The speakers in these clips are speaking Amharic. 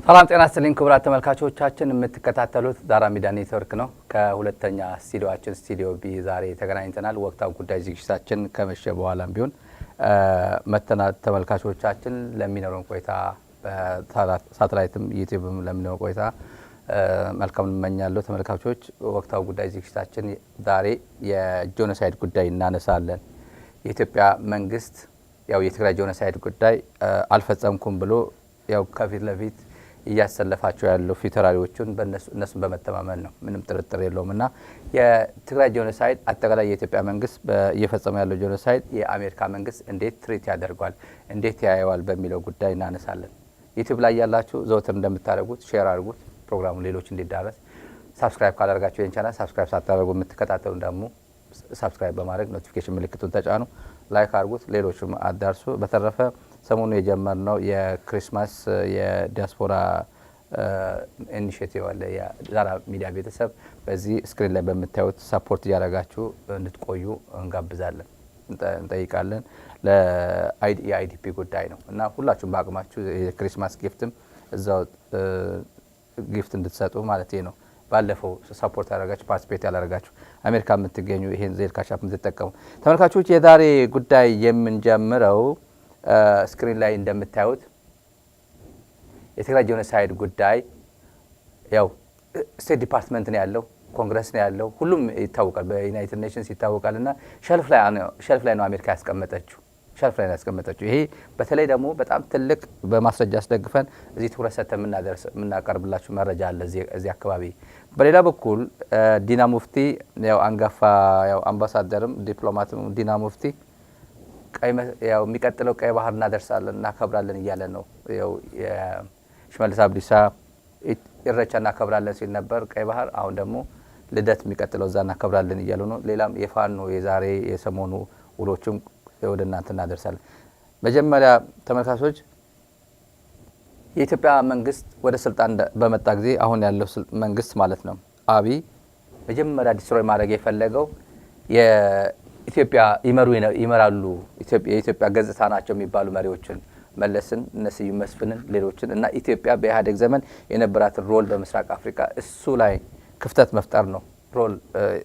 ሰላም ጤና ይስጥልኝ ክቡራት ተመልካቾቻችን የምትከታተሉት ዳራ ሚዲያ ኔትወርክ ነው። ከሁለተኛ ስቱዲዮአችን ስቱዲዮ ቢ ዛሬ ተገናኝተናል። ወቅታዊ ጉዳይ ዝግጅታችን ከመሸ በኋላም ቢሆን መተናት ተመልካቾቻችን ለሚኖረን ቆይታ በሳተላይትም ዩቲዩብም ለሚኖረን ቆይታ መልካም እንመኛለሁ። ተመልካቾች ወቅታዊ ጉዳይ ዝግጅታችን ዛሬ የጄኖሳይድ ጉዳይ እናነሳለን። የኢትዮጵያ መንግስት ያው የትግራይ ጄኖሳይድ ጉዳይ አልፈጸምኩም ብሎ ያው ከፊት ለፊት እያሰለፋቸው ያለው ፊተራሪዎቹን በእነሱን በመተማመን ነው። ምንም ጥርጥር የለውምና የትግራይ ጄኖሳይድ አጠቃላይ የኢትዮጵያ መንግስት እየፈጸመ ያለው ጄኖሳይድ የአሜሪካ መንግስት እንዴት ትሪት ያደርጋል እንዴት ያያዋል በሚለው ጉዳይ እናነሳለን። ዩቲዩብ ላይ ያላችሁ ዘወትር እንደምታደርጉት ሼር አድርጉት፣ ፕሮግራሙ ሌሎች እንዲዳረስ። ሰብስክራይብ ካላደረጋችሁ ይህን ቻናል ሰብስክራይብ ሳታደርጉ የምትከታተሉ ደግሞ ሰብስክራይብ በማድረግ ኖቲፊኬሽን ምልክቱን ተጫኑ፣ ላይክ አድርጉት፣ ሌሎችም አዳርሱ። በተረፈ ሰሞኑ የጀመርነው የክሪስማስ የዲያስፖራ ኢኒሺዬቲቭ አለ የዛራ ሚዲያ ቤተሰብ በዚህ ስክሪን ላይ በምታዩት ሰፖርት እያደረጋችሁ እንድትቆዩ እንጋብዛለን እንጠይቃለን። ለአይዲፒ ጉዳይ ነው እና ሁላችሁም በአቅማችሁ የክሪስማስ ጊፍትም እዛው ጊፍት እንድትሰጡ ማለት ነው። ባለፈው ሰፖርት ያደረጋችሁ ፓርቲሲፔት ያላደረጋችሁ አሜሪካ የምትገኙ ይሄን ዜል ካሻፕ የምትጠቀሙ ተመልካቾች የዛሬ ጉዳይ የምንጀምረው ስክሪን ላይ እንደምታዩት የትግራይ ጄኖሳይድ ጉዳይ ያው ስቴት ዲፓርትመንት ነው ያለው፣ ኮንግረስ ነው ያለው፣ ሁሉም ይታወቃል፣ በዩናይትድ ኔሽንስ ይታወቃልና ሸልፍ ላይ ነው አሜሪካ ያስቀመጠችው። ሸልፍ ላይ ያስቀመጠችው ይሄ በተለይ ደግሞ በጣም ትልቅ በማስረጃ አስደግፈን እዚህ ትኩረት ሰጥተን የምናቀርብላችሁ መረጃ አለ እዚህ አካባቢ። በሌላ በኩል ዲና ሙፍቲ ያው አንጋፋ ያው አምባሳደርም ዲፕሎማትም ዲና ሙፍቲ ያው የሚቀጥለው ቀይ ባህር እናደርሳለን እናከብራለን እያለ ነው። ያው የሽመልስ አብዲሳ ኢሬቻ እናከብራለን ሲል ነበር ቀይ ባህር፣ አሁን ደግሞ ልደት የሚቀጥለው እዛ እናከብራለን እያሉ ነው። ሌላም የፋኖ የዛሬ የሰሞኑ ውሎችም ወደ እናንተ እናደርሳለን። መጀመሪያ ተመልካቾች የኢትዮጵያ መንግስት ወደ ስልጣን በመጣ ጊዜ አሁን ያለው መንግስት ማለት ነው አብይ መጀመሪያ ዲስትሮይ ማድረግ የፈለገው የኢትዮጵያ ይመራሉ የኢትዮጵያ ገጽታ ናቸው የሚባሉ መሪዎችን መለስን፣ ስዩም መስፍንን፣ ሌሎችን እና ኢትዮጵያ በኢህአዴግ ዘመን የነበራትን ሮል በምስራቅ አፍሪካ እሱ ላይ ክፍተት መፍጠር ነው ሮል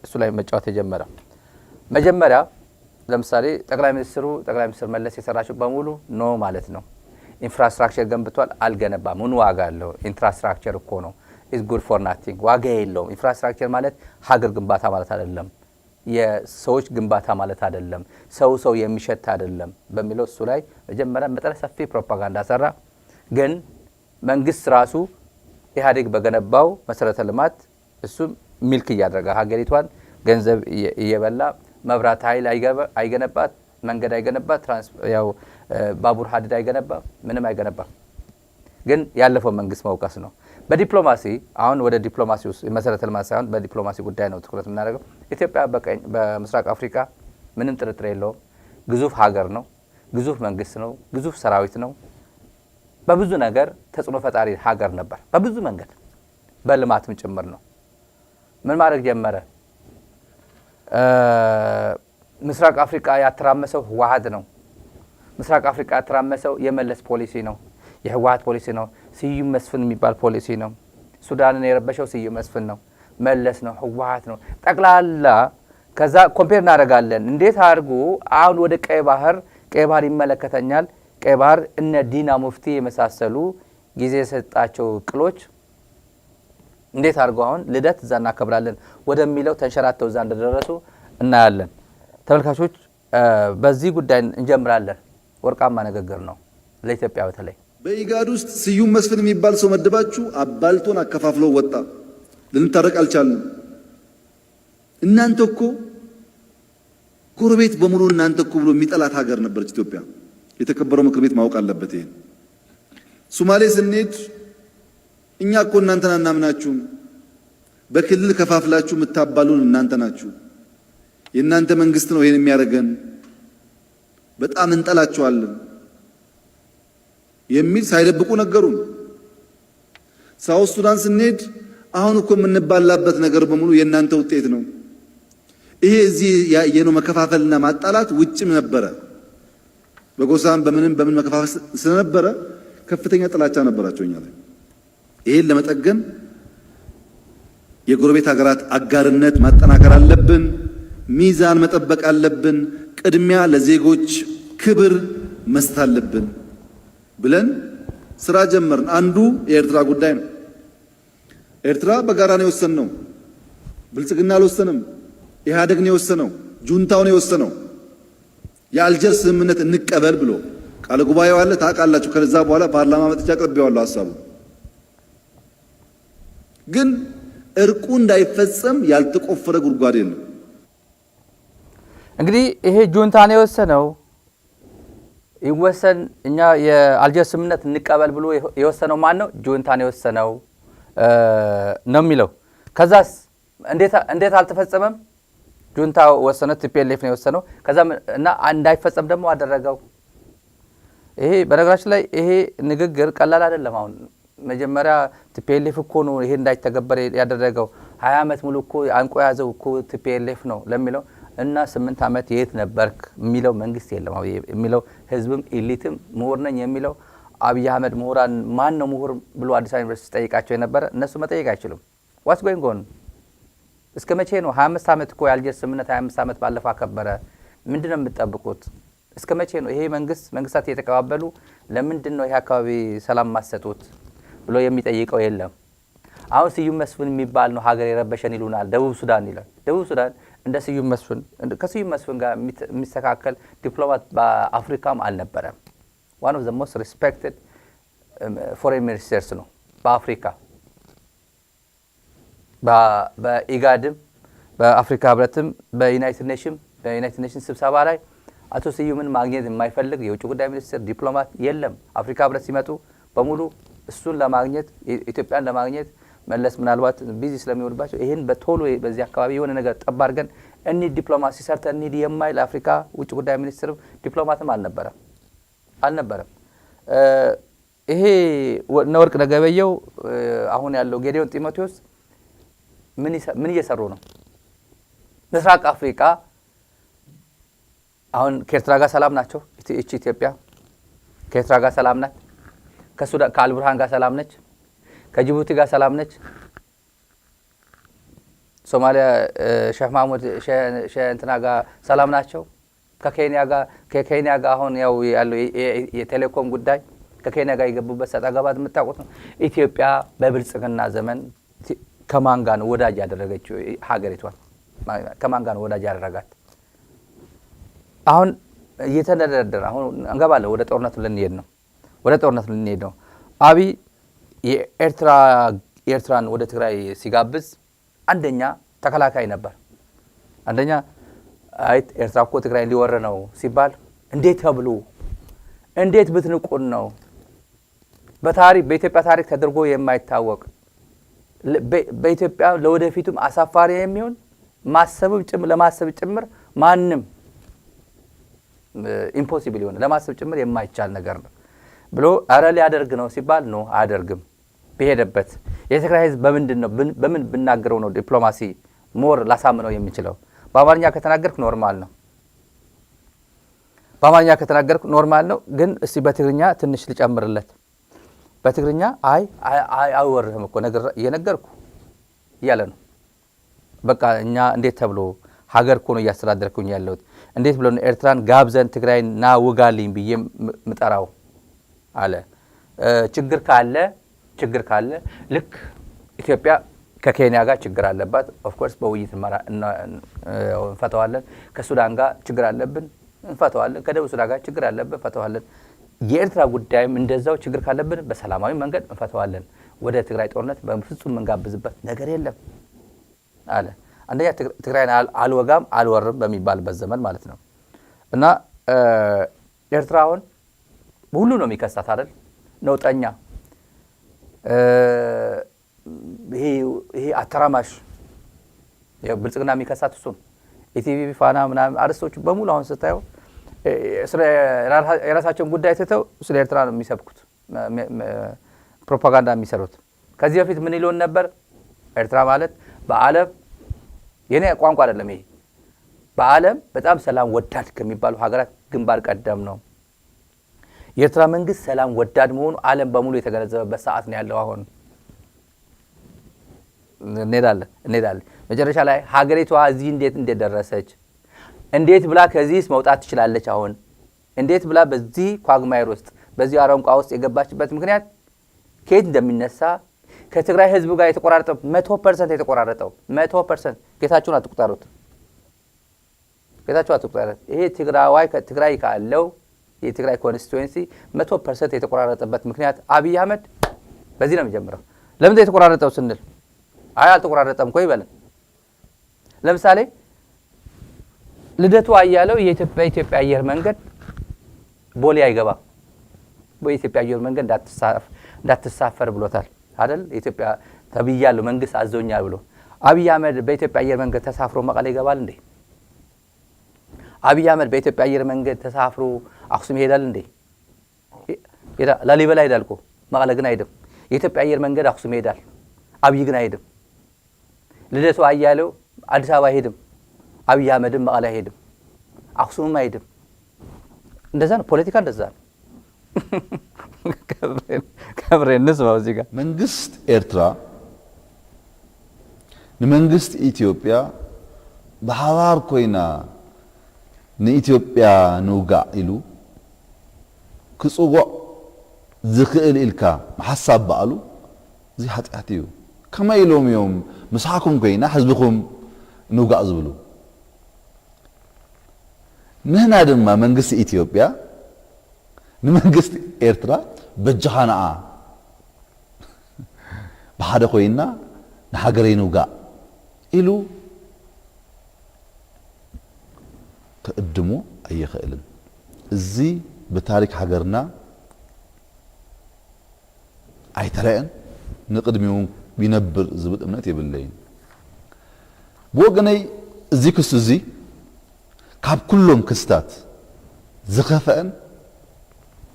እሱ ላይ መጫወት የጀመረ። መጀመሪያ ለምሳሌ ጠቅላይ ሚኒስትር መለስ የሰራቸው በሙሉ ኖ ማለት ነው። ኢንፍራስትራክቸር ገንብቷል፣ አልገነባም። ምን ዋጋ አለው? ኢንፍራስትራክቸር እኮ ነው ኢዝ ጉድ ፎር ናቲንግ፣ ዋጋ የለውም። ኢንፍራስትራክቸር ማለት ሀገር ግንባታ ማለት አይደለም፣ የሰዎች ግንባታ ማለት አይደለም፣ ሰው የሚሸት አይደለም በሚለው እሱ ላይ መጀመሪያ መጠነ ሰፊ ፕሮፓጋንዳ ሰራ። ግን መንግስት ራሱ ኢህአዴግ በገነባው መሰረተ ልማት እሱ ሚልክ እያደረገ ሀገሪቷን ገንዘብ እየበላ መብራት ኃይል አይገነባት፣ መንገድ አይገነባት፣ ያው ባቡር ሀዲድ አይገነባ፣ ምንም አይገነባ። ግን ያለፈው መንግስት መውቀስ ነው። በዲፕሎማሲ አሁን ወደ ዲፕሎማሲ ውስጥ መሰረተ ልማት ሳይሆን በዲፕሎማሲ ጉዳይ ነው ትኩረት የምናደርገው። ኢትዮጵያ በምስራቅ አፍሪካ ምንም ጥርጥር የለውም ግዙፍ ሀገር ነው፣ ግዙፍ መንግስት ነው፣ ግዙፍ ሰራዊት ነው። በብዙ ነገር ተጽዕኖ ፈጣሪ ሀገር ነበር፣ በብዙ መንገድ በልማትም ጭምር ነው። ምን ማድረግ ጀመረ? ምስራቅ አፍሪካ ያተራመሰው ህወሓት ነው። ምስራቅ አፍሪካ ያተራመሰው የመለስ ፖሊሲ ነው፣ የህወሓት ፖሊሲ ነው። ስዩም መስፍን የሚባል ፖሊሲ ነው። ሱዳንን የረበሸው ስዩም መስፍን ነው፣ መለስ ነው፣ ህወሓት ነው። ጠቅላላ ከዛ ኮምፔር እናደርጋለን። እንዴት አድርጉ አሁን ወደ ቀይ ባህር ይመለከተኛል፣ ቀይ ባህር እነ ዲና ሙፍቲ የመሳሰሉ ጊዜ የሰጣቸው እቅሎች እንዴት አድርገው አሁን ልደት እዛ እናከብራለን ወደሚለው ተንሸራተው እዛ እንደደረሱ እናያለን። ተመልካቾች በዚህ ጉዳይ እንጀምራለን። ወርቃማ ንግግር ነው ለኢትዮጵያ። በተለይ በኢጋድ ውስጥ ስዩም መስፍን የሚባል ሰው መደባችሁ አባልቶን አከፋፍሎ ወጣ። ልንታረቅ አልቻልንም። እናንተ እኮ ጎረቤት በሙሉ እናንተ እኮ ብሎ የሚጠላት ሀገር ነበረች ኢትዮጵያ። የተከበረው ምክር ቤት ማወቅ አለበት ይሄን። ሶማሌ ስንሄድ እኛ እኮ እናንተን አናምናችሁም፣ በክልል ከፋፍላችሁ የምታባሉን እናንተ ናችሁ፣ የእናንተ መንግስት ነው ይሄን የሚያደርገን፣ በጣም እንጠላችኋለን የሚል ሳይደብቁ ነገሩን። ሳውዝ ሱዳን ስንሄድ አሁን እኮ የምንባላበት ነገር በሙሉ የእናንተ ውጤት ነው፣ ይሄ እዚህ ያየነው መከፋፈልና ማጣላት ውጭም ነበረ፣ በጎሳም በምን መከፋፈል ስለነበረ ከፍተኛ ጥላቻ ነበራቸው እኛ ላይ። ይሄን ለመጠገን የጎረቤት ሀገራት አጋርነት ማጠናከር አለብን። ሚዛን መጠበቅ አለብን። ቅድሚያ ለዜጎች ክብር መስጠት አለብን ብለን ስራ ጀመርን። አንዱ የኤርትራ ጉዳይ ነው። ኤርትራ በጋራ ነው የወሰነው። ብልጽግና አልወሰንም። ኢህአዴግ ነው የወሰነው። ጁንታው ነው የወሰነው። የአልጀር ስምምነት እንቀበል ብሎ ቃለ ጉባኤው አለ ታውቃላችሁ። ከዛ በኋላ ፓርላማ መጥቻ አቅርቤዋለሁ ሐሳቡ። ግን እርቁ እንዳይፈጸም ያልተቆፈረ ጉድጓድ የለም። እንግዲህ ይሄ ጁንታ ነው የወሰነው። ይወሰን እኛ የአልጀር ስምምነት እንቀበል ብሎ የወሰነው ማን ነው? ጁንታ ነው የወሰነው ነው የሚለው። ከዛስ እንዴት አልተፈጸመም? ጁንታ ወሰነ፣ ቲፒኤልኤፍ ነው የወሰነው። ከዛ እና እንዳይፈጸም ደግሞ አደረገው። ይሄ በነገራችን ላይ ይሄ ንግግር ቀላል አይደለም። አሁን መጀመሪያ ቲፒኤልኤፍ እኮ ነው ይሄ እንዳይተገበር ያደረገው። 20 ዓመት ሙሉ እኮ አንቆ ያዘው እኮ ቲፒኤልኤፍ ነው ለሚለው እና 8 ዓመት የት ነበርክ የሚለው መንግስት የለም የሚለው ህዝብም ኢሊትም ምሁር ነኝ የሚለው አብይ አህመድ ምሁራን ማን ነው ምሁር ብሎ አዲስ አበባ ዩኒቨርሲቲ ጠይቃቸው የነበረ እነሱ መጠየቅ አይችሉም። ዋትስ ጎይንግ ኦን እስከ መቼ ነው? 25 ዓመት እኮ የአልጀር ስምምነት 25 ዓመት ባለፈው አከበረ። ምንድነው የምትጠብቁት? እስከ መቼ ነው ይሄ መንግስታት እየተቀባበሉ ለምንድን ነው ይሄ አካባቢ ሰላም ማሰጡት ብሎ የሚጠይቀው የለም። አሁን ስዩም መስፍን የሚባል ነው ሀገር የረበሸን ይሉናል። ደቡብ ሱዳን ይላል። ደቡብ ሱዳን እንደ ስዩም መስፍን ከስዩም መስፍን ጋር የሚስተካከል ዲፕሎማት በአፍሪካም አልነበረም። ዋን ኦፍ ዘ ሞስት ሪስፔክትድ ፎሬን ሚኒስተርስ ነው በአፍሪካ። በኢጋድም በአፍሪካ ህብረትም በዩናይትድ ኔሽን ስብሰባ ላይ አቶ ስዩምን ማግኘት የማይፈልግ የውጭ ጉዳይ ሚኒስትር ዲፕሎማት የለም። አፍሪካ ህብረት ሲመጡ በሙሉ እሱን ለማግኘት ኢትዮጵያን ለማግኘት መለስ ምናልባት ቢዚ ስለሚወድባቸው ይሄን በቶሎ በዚህ አካባቢ የሆነ ነገር ጠብ አድርገን እኒ ዲፕሎማሲ ሰርተን እንሂድ የማይል አፍሪካ ውጭ ጉዳይ ሚኒስትር ዲፕሎማትም አልነበረም። ይሄ ወርቅነህ ገበየሁ አሁን ያለው ጌዲዮን ጢሞቴዎስ ምን እየሰሩ ነው? ምስራቅ አፍሪካ አሁን ከኤርትራ ጋር ሰላም ናቸው። እቺ ኢትዮጵያ ከኤርትራ ጋር ሰላም ናት። ከሱዳን ከአልቡርሃን ጋር ሰላም ነች። ከጅቡቲ ጋር ሰላም ነች። ሶማሊያ ሼህ ማህሙድ እንትና ጋር ሰላም ናቸው። ከኬንያ ጋር አሁን ያው ያለው የቴሌኮም ጉዳይ ከኬንያ ጋር የገቡበት ሰጣ ገባ የምታውቁት ነው። ኢትዮጵያ በብልጽግና ዘመን ከማን ጋር ነው ወዳጅ ያደረገችው? ሀገሪቷን ከማን ጋር ነው ወዳጅ ያደረጋት? አሁን እየተነደረደረ አሁን እንገባለን። ወደ ጦርነቱ ልንሄድ ነው። አብይ የኤርትራን ወደ ትግራይ ሲጋብዝ አንደኛ ተከላካይ ነበር። አንደኛ ኤርትራ እኮ ትግራይ ሊወር ነው ሲባል እንዴት ብትንቁን ነው? በኢትዮጵያ ታሪክ ተደርጎ የማይታወቅ በኢትዮጵያ ለወደፊቱም አሳፋሪ የሚሆን ለማሰብ ጭምር ማንም ኢምፖሲብል የሆነ ለማሰብ ጭምር የማይቻል ነገር ነው ብሎ አረ ሊያደርግ ነው ሲባል ነው አያደርግም። በሄደበት የትግራይ ህዝብ በምን ብናገረው ነው ዲፕሎማሲ ሞር ላሳምነው የሚችለው? በአማርኛ ከተናገርኩ ኖርማል ነው። ግን እስቲ በትግርኛ ትንሽ ልጨምርለት። በትግርኛ አይወርህም እኮ እየነገርኩ እያለ ነው። በቃ እኛ እንዴት ተብሎ ሀገር እኮ ነው እያስተዳደርኩኝ ያለሁት። እንዴት ብሎ ነው ኤርትራን ጋብዘን ትግራይ ና ውጋልኝ ብዬ ምጠራው አለ። ችግር ካለ ልክ ኢትዮጵያ ከኬንያ ጋር ችግር አለባት። ኦፍ ኮርስ በውይይት እንፈተዋለን። ከሱዳን ጋር ችግር አለብን እንፈተዋለን። ከደቡብ ሱዳን ጋር ችግር አለብን እንፈተዋለን። የኤርትራ ጉዳይም እንደዛው ችግር ካለብን በሰላማዊ መንገድ እንፈተዋለን። ወደ ትግራይ ጦርነት በፍጹም መንጋብዝበት ነገር የለም አለ። አንደኛ ትግራይን አልወጋም አልወርም በሚባልበት ዘመን ማለት ነው። እና ኤርትራውን ሁሉ ነው የሚከሳት አይደል? ነውጠኛ፣ ይሄ አተራማሽ ብልጽግና የሚከሳት እሱም ኢቲቪ ፋና ምናምን አርዕስቶቹ በሙሉ አሁን ስታየው የራሳቸውን ጉዳይ ትተው ስለ ኤርትራ ነው የሚሰብኩት፣ ፕሮፓጋንዳ የሚሰሩት። ከዚህ በፊት ምን ይሉን ነበር? ኤርትራ ማለት በዓለም የኔ ቋንቋ አይደለም ይሄ፣ በዓለም በጣም ሰላም ወዳድ ከሚባሉ ሀገራት ግንባር ቀደም ነው። የኤርትራ መንግስት ሰላም ወዳድ መሆኑ ዓለም በሙሉ የተገነዘበበት ሰዓት ነው ያለው አሁን። እንሄዳለን። መጨረሻ ላይ ሀገሪቷ እዚህ እንዴት እንደደረሰች እንዴት ብላ ከዚህስ መውጣት ትችላለች አሁን እንዴት ብላ በዚህ ኳግማይር ውስጥ በዚህ አረንቋ ውስጥ የገባችበት ምክንያት ከየት እንደሚነሳ ከትግራይ ህዝብ ጋር የተቆራረጠው 100% የተቆራረጠው 100% ጌታችሁን አትቁጠሩት። ይሄ ትግራይ ካለው የትግራይ ኮንስቲትዩንሲ 100% የተቆራረጠበት ምክንያት አብይ አህመድ በዚህ ነው የሚጀምረው። ለምን የተቆራረጠው ስንል አልተቆራረጠም እኮ ይበለን። ለምሳሌ ልደቱ አያለው የኢትዮጵያ አየር መንገድ ቦሌ አይገባም። በኢትዮጵያ አየር መንገድ እንዳትሳፈር ብሎታል አይደል? ኢትዮጵያ ተብያለሁ መንግስት አዞኛል ብሎ አብይ አህመድ በኢትዮጵያ አየር መንገድ ተሳፍሮ መቀሌ ይገባል እንዴ? አብይ አህመድ በኢትዮጵያ አየር መንገድ ተሳፍሮ አክሱም ይሄዳል እንዴ? ላሊበላ ይሄዳል እኮ መቀሌ ግን አይሄድም። የኢትዮጵያ አየር መንገድ አክሱም ይሄዳል፣ አብይ ግን አይሄድም። ልደቱ አያሌው አዲስ አበባ አይሄድም፣ አብይ አህመድም መቀሌ አይሄድም፣ አክሱምም አይሄድም። እንደዛ ነው ፖለቲካ፣ እንደዛ ነው። ከብሬን ንስማው እዚህ ጋር መንግስት ኤርትራ ንመንግስት ኢትዮጵያ በሓባር ኮይና ንኢትዮጵያ ንውጋዕ ኢሉ ክጽውዕ ዝኽእል ኢልካ ሓሳብ በኣሉ እዚ ሓጢኣት እዩ። ከመይ ኢሎም እዮም ምስሓኩም ኮይና ሕዝብኩም ንውጋዕ ዝብሉ? ንህና ድማ መንግስቲ ኢትዮጵያ ንመንግስቲ ኤርትራ በጅኻ ንኣ ብሓደ ኮይና ንሃገረይ ንውጋዕ ኢሉ ከእድሞ ኣይኽእልን። እዚ ብታሪክ ሃገርና ኣይተረአን ንቅድሚው ቢነብር ዝብል እምነት የብለይን። ብወገነይ እዚ ክሱ እዚ ካብ ኩሎም ክስታት ዝኸፈአን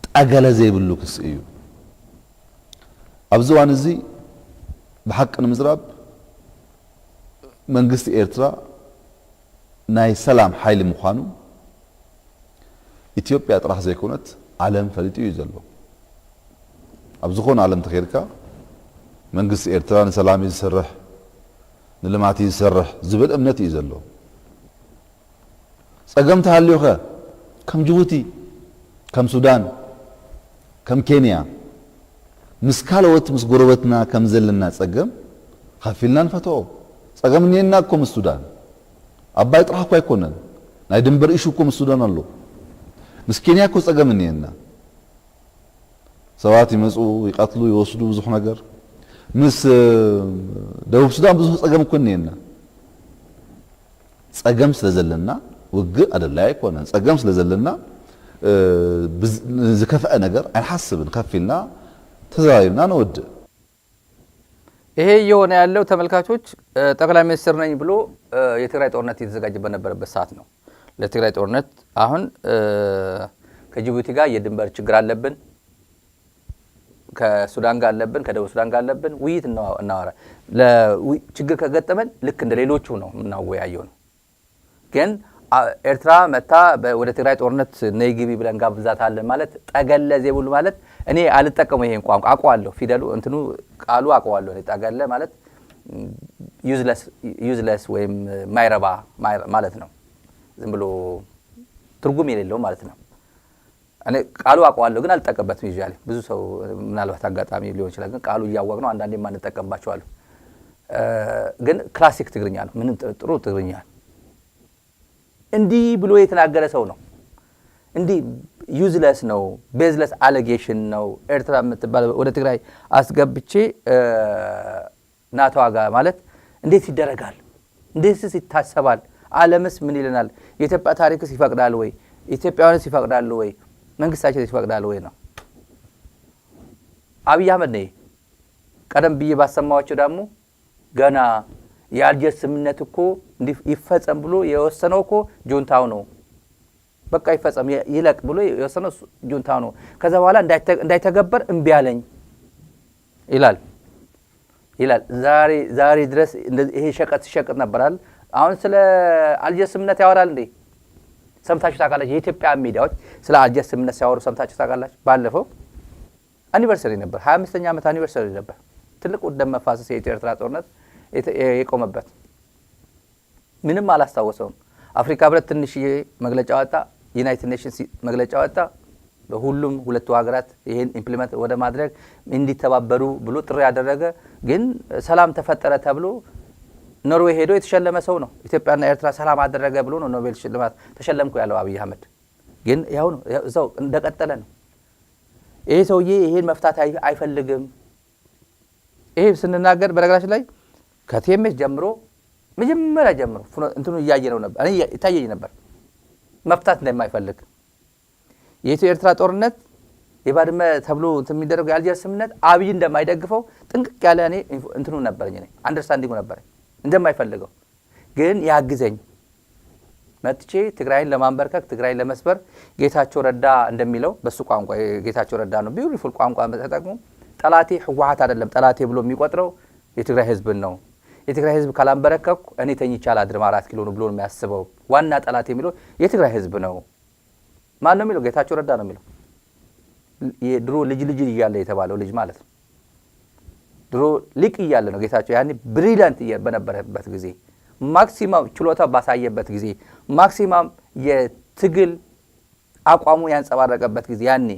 ጠገለ ዘይብሉ ክስ እዩ። ኣብዚ እዋን እዚ ብሓቂ ንምዝራብ መንግስቲ ኤርትራ ናይ ሰላም ሓይሊ ምዃኑ ኢትዮጵያ ጥራሕ ዘይኮነት ዓለም ፈሊጡ እዩ ዘሎ። ኣብ ዝኾነ ዓለም ተኸይድካ መንግስቲ ኤርትራ ንሰላም እዩ ዝሰርሕ ንልማት እዩ ዝሰርሕ ዝብል እምነት እዩ ዘሎ። ፀገም ተሃልዩ ኸ ከም ጅቡቲ ከም ሱዳን ከም ኬንያ ምስ ካልኦት ምስ ጎረበትና ከም ዘለና ፀገም ከፊልና ንፈትኦ። ፀገም እኒአና እኮ ምስ ሱዳን ኣባይ ጥራሕ እኮ ኣይኮነን፣ ናይ ድንበር ኢሹ እኮ ምስ ሱዳን ኣሎ። ምስ ኬንያ እኮ ፀገም እኒአና፣ ሰባት ይመፁ ይቀትሉ ይወስዱ ብዙሕ ነገር። ምስ ደቡብ ሱዳን ብዙሕ ፀገም እኮ እኒአና። ፀገም ስለ ዘለና ውግእ ኣደላይ ኣይኮነን። ፀገም ስለ ዘለና ዝከፈአ ነገር አይሐስብን። ከፊልና ተዘራይና ነውድእ። ይሄ እየሆነ ያለው ተመልካቾች ጠቅላይ ሚኒስትር ነኝ ብሎ የትግራይ ጦርነት እየተዘጋጀ በነበረበት ሰዓት ነው። ለትግራይ ጦርነት አሁን ከጅቡቲ ጋር የድንበር ችግር አለብን፣ ከሱዳን ጋር አለብን፣ ከደቡብ ሱዳን ጋር አለብን። ውይይት እናወራ። ችግር ከገጠመን ልክ እንደ ሌሎቹ ነው የምናወያየው ነው። ግን ኤርትራ መታ ወደ ትግራይ ጦርነት ነይ ግቢ ብለን ጋብዛታለን ማለት ጠገለ ዘይብሉ ማለት እኔ አልጠቀመው ይሄን ቋንቋ አውቀዋለሁ። ፊደሉ እንትኑ ቃሉ አውቀዋለሁ። እኔ ጠገለ ማለት ዩዝለስ ወይም ማይረባ ማለት ነው። ዝም ብሎ ትርጉም የሌለው ማለት ነው። እኔ ቃሉ አውቀዋለሁ ግን አልጠቀምበትም። ይያለ ብዙ ሰው ምናልባት አጋጣሚ ሊሆን ይችላል። ግን ቃሉ እያወቅ ነው አንዳንዴ ማንጠቀምባቸው አሉ። ግን ክላሲክ ትግርኛ ነው። ምንም ጥሩ ትግርኛ እንዲህ ብሎ የተናገረ ሰው ነው። እንዲህ ዩዝለስ ነው፣ ቤዝለስ አሌጌሽን ነው። ኤርትራ የምትባል ወደ ትግራይ አስገብቼ ናተዋጋ ማለት እንዴት ይደረጋል? እንዴትስ ይታሰባል? ዓለምስ ምን ይለናል? የኢትዮጵያ ታሪክስ ይፈቅዳል ወይ? ኢትዮጵያውያንስ ይፈቅዳሉ ወይ? መንግስታቸው ይፈቅዳል ወይ ነው። አብይ አህመድ ነው። ቀደም ብዬ ባሰማዋቸው ደግሞ ገና የአልጀርስ ስምምነት እኮ ይፈጸም ብሎ የወሰነው እኮ ጁንታው ነው። በቃ ይፈጸም ይለቅ ብሎ የወሰነው ጁንታው ነው። ከዛ በኋላ እንዳይተገበር እምቢ አለኝ ይላል። ዛሬ ድረስ ይሄ ሸቀጥ ሲሸቀጥ ነበራል። አሁን ስለ አልጀርስ ስምምነት ያወራል እንዴ? ሰምታችሁ ታውቃላችሁ? የኢትዮጵያ ሚዲያዎች ስለ አልጀርስ ስምምነት ሲያወሩ ሰምታችሁ ታውቃላችሁ? ባለፈው አኒቨርሰሪ ነበር፣ 25ኛ ዓመት አኒቨርሰሪ ነበር። ትልቁ ደም መፋሰስ የኢትዮ ኤርትራ ጦርነት የቆመበት። ምንም አላስታወሰውም። አፍሪካ ህብረት ትንሽዬ መግለጫ ወጣ፣ ዩናይትድ ኔሽንስ መግለጫ ወጣ። በሁሉም ሁለቱ ሀገራት ይሄን ኢምፕሊመንት ወደ ማድረግ እንዲተባበሩ ብሎ ጥሪ ያደረገ። ግን ሰላም ተፈጠረ ተብሎ ኖርዌይ ሄዶ የተሸለመ ሰው ነው። ኢትዮጵያና ኤርትራ ሰላም አደረገ ብሎ ነው ኖቤል ሽልማት ተሸለምኩ ያለው አብይ አህመድ። ግን ያው ነው እዛው እንደቀጠለ ነው። ይሄ ሰውዬ ይሄን መፍታት አይፈልግም። ይሄ ስንናገር በነገራችን ላይ ከቲኤምኤስ ጀምሮ መጀመሪያ ጀምሮ እንትኑ እያየ ነው ነበር። እኔ ይታየኝ ነበር መፍታት እንደማይፈልግ። የኢትዮ ኤርትራ ጦርነት የባድመ ተብሎ እንትን የሚደረገው የአልጀርስ ስምምነት አብይ እንደማይደግፈው ጥንቅቅ ያለ እኔ እንትኑ ነበርኝ፣ እኔ አንደርስታንዲንጉ ነበርኝ እንደማይፈልገው። ግን ያግዘኝ መጥቼ ትግራይን ለማንበርከክ ትግራይን ለመስበር ጌታቸው ረዳ እንደሚለው በሱ ቋንቋ ጌታቸው ረዳ ነው ቢዩቲፉል ቋንቋ ተጠቅሞ ጠላቴ ህወሓት አይደለም ጠላቴ ብሎ የሚቆጥረው የትግራይ ህዝብ ነው። የትግራይ ህዝብ ካላንበረከኩ እኔ ተኝቼ አላድርም 4 ኪሎ ነው ብሎ የሚያስበው ዋና ጠላቴ የሚለው የትግራይ ህዝብ ነው። ማን ነው የሚለው? ጌታቸው ረዳ ነው የሚለው። የድሮ ልጅ እያለ የተባለው ልጅ ማለት ነው። ድሮ ሊቅ እያለ ነው ጌታቸው። ያኔ ብሪሊያንት በነበረበት ጊዜ ማክሲማም ችሎታ ባሳየበት ጊዜ ማክሲማም የትግል አቋሙ ያንጸባረቀበት ጊዜ ያኔ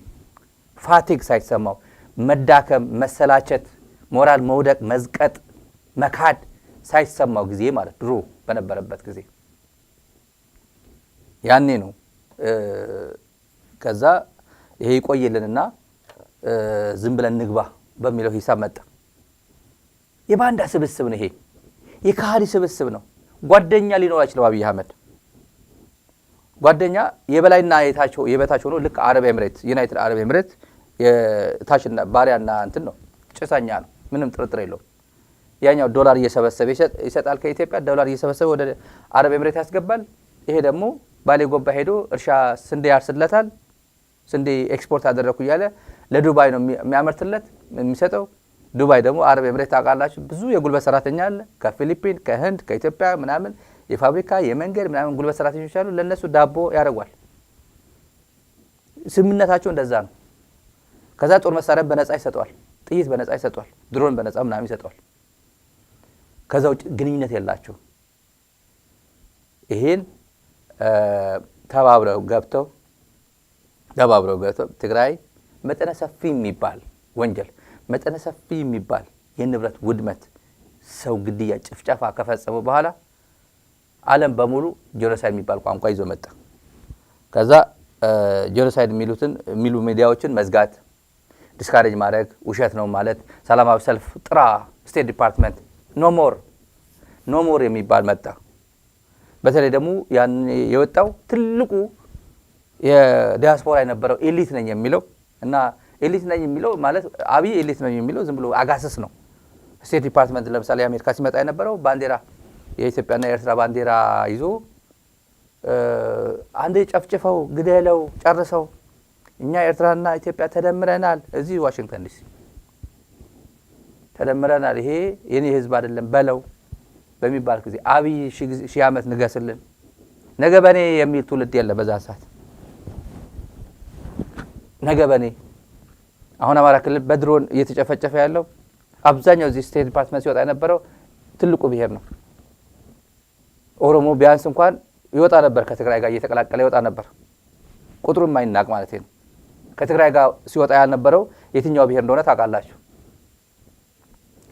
ፋቲግ ሳይሰማው መዳከም፣ መሰላቸት፣ ሞራል መውደቅ፣ መዝቀጥ፣ መካድ ሳይሰማው ጊዜ ማለት ድሮ በነበረበት ጊዜ ያኔ ነው። ከዛ ይሄ ይቆይልንና ዝም ብለን ንግባ በሚለው ሂሳብ መጣ። የባንዳ ስብስብ ነው ይሄ፣ የካሃዲ ስብስብ ነው። ጓደኛ ሊኖር አይችልም አብይ አህመድ። ጓደኛ የበላይና የበታች ሆኖ ልክ አረብ ኤምሬት ዩናይትድ አረብ ኤምሬት የታችና ባሪያና እንትን ነው፣ ጭሳኛ ነው፣ ምንም ጥርጥር የለውም። ያኛው ዶላር እየሰበሰበ ይሰጣል ከኢትዮጵያ ዶላር እየሰበሰበ ወደ አረብ ኤምሬት ያስገባል። ይሄ ደግሞ ባሌ ጎባ ሄዶ እርሻ ስንዴ ያርስለታል። ስንዴ ኤክስፖርት አደረኩ እያለ ለዱባይ ነው የሚያመርትለት የሚሰጠው። ዱባይ ደግሞ አረብ ኤምሬት ታውቃላችሁ ብዙ የጉልበት ሰራተኛ አለ፣ ከፊሊፒን ከህንድ ከኢትዮጵያ ምናምን የፋብሪካ የመንገድ ምናምን ጉልበት ሰራተኞች አሉ። ለነሱ ዳቦ ያደርጓል። ስምምነታቸው እንደዛ ነው። ከዛ ጦር መሳሪያ በነፃ ይሰጠዋል፣ ጥይት በነፃ ይሰጠዋል፣ ድሮን በነፃ ምናምን ይሰጠዋል። ከዛ ውጭ ግንኙነት የላቸው። ይሄን ተባብረው ገብተው ትግራይ መጠነ ሰፊ የሚባል ወንጀል መጠነ ሰፊ የሚባል የንብረት ውድመት ሰው ግድያ ጭፍጨፋ ከፈጸሙ በኋላ ዓለም በሙሉ ጄኖሳይድ የሚባል ቋንቋ ይዞ መጣ። ከዛ ጄኖሳይድ የሚሉ ሚዲያዎችን መዝጋት፣ ዲስካሬጅ ማድረግ፣ ውሸት ነው ማለት፣ ሰላማዊ ሰልፍ ጥራ፣ ስቴት ዲፓርትመንት ኖ ሞር የሚባል መጣ። በተለይ ደግሞ ያን የወጣው ትልቁ የዲያስፖራ የነበረው ኤሊት ነኝ የሚለው እና ኤሊት ነኝ የሚለው ማለት አብይ ኤሊት ነኝ የሚለው ዝም ብሎ አጋሰስ ነው። ስቴት ዲፓርትመንት ለምሳሌ አሜሪካ ሲመጣ የነበረው ባንዲራ የኢትዮጵያና የኤርትራ ባንዲራ ይዞ አንዴ ጨፍጭፈው ግደለው ጨርሰው እኛ ኤርትራና ኢትዮጵያ ተደምረናል፣ እዚህ ዋሽንግተን ዲሲ ተደምረናል፣ ይሄ የኔ ህዝብ አይደለም በለው በሚባል ጊዜ አብይ ሺህ ዓመት ንገስልን ነገ በኔ የሚል ትውልድ የለ በዛ ሰዓት። ነገ በኔ አሁን አማራ ክልል በድሮን እየተጨፈጨፈ ያለው አብዛኛው እዚህ ስቴት ዲፓርትመንት ሲወጣ የነበረው ትልቁ ብሔር ነው። ኦሮሞ ቢያንስ እንኳን ይወጣ ነበር፣ ከትግራይ ጋር እየተቀላቀለ ይወጣ ነበር። ቁጥሩን ማይናቅ ማለት ነው። ከትግራይ ጋር ሲወጣ ያልነበረው የትኛው ብሔር እንደሆነ ታውቃላችሁ።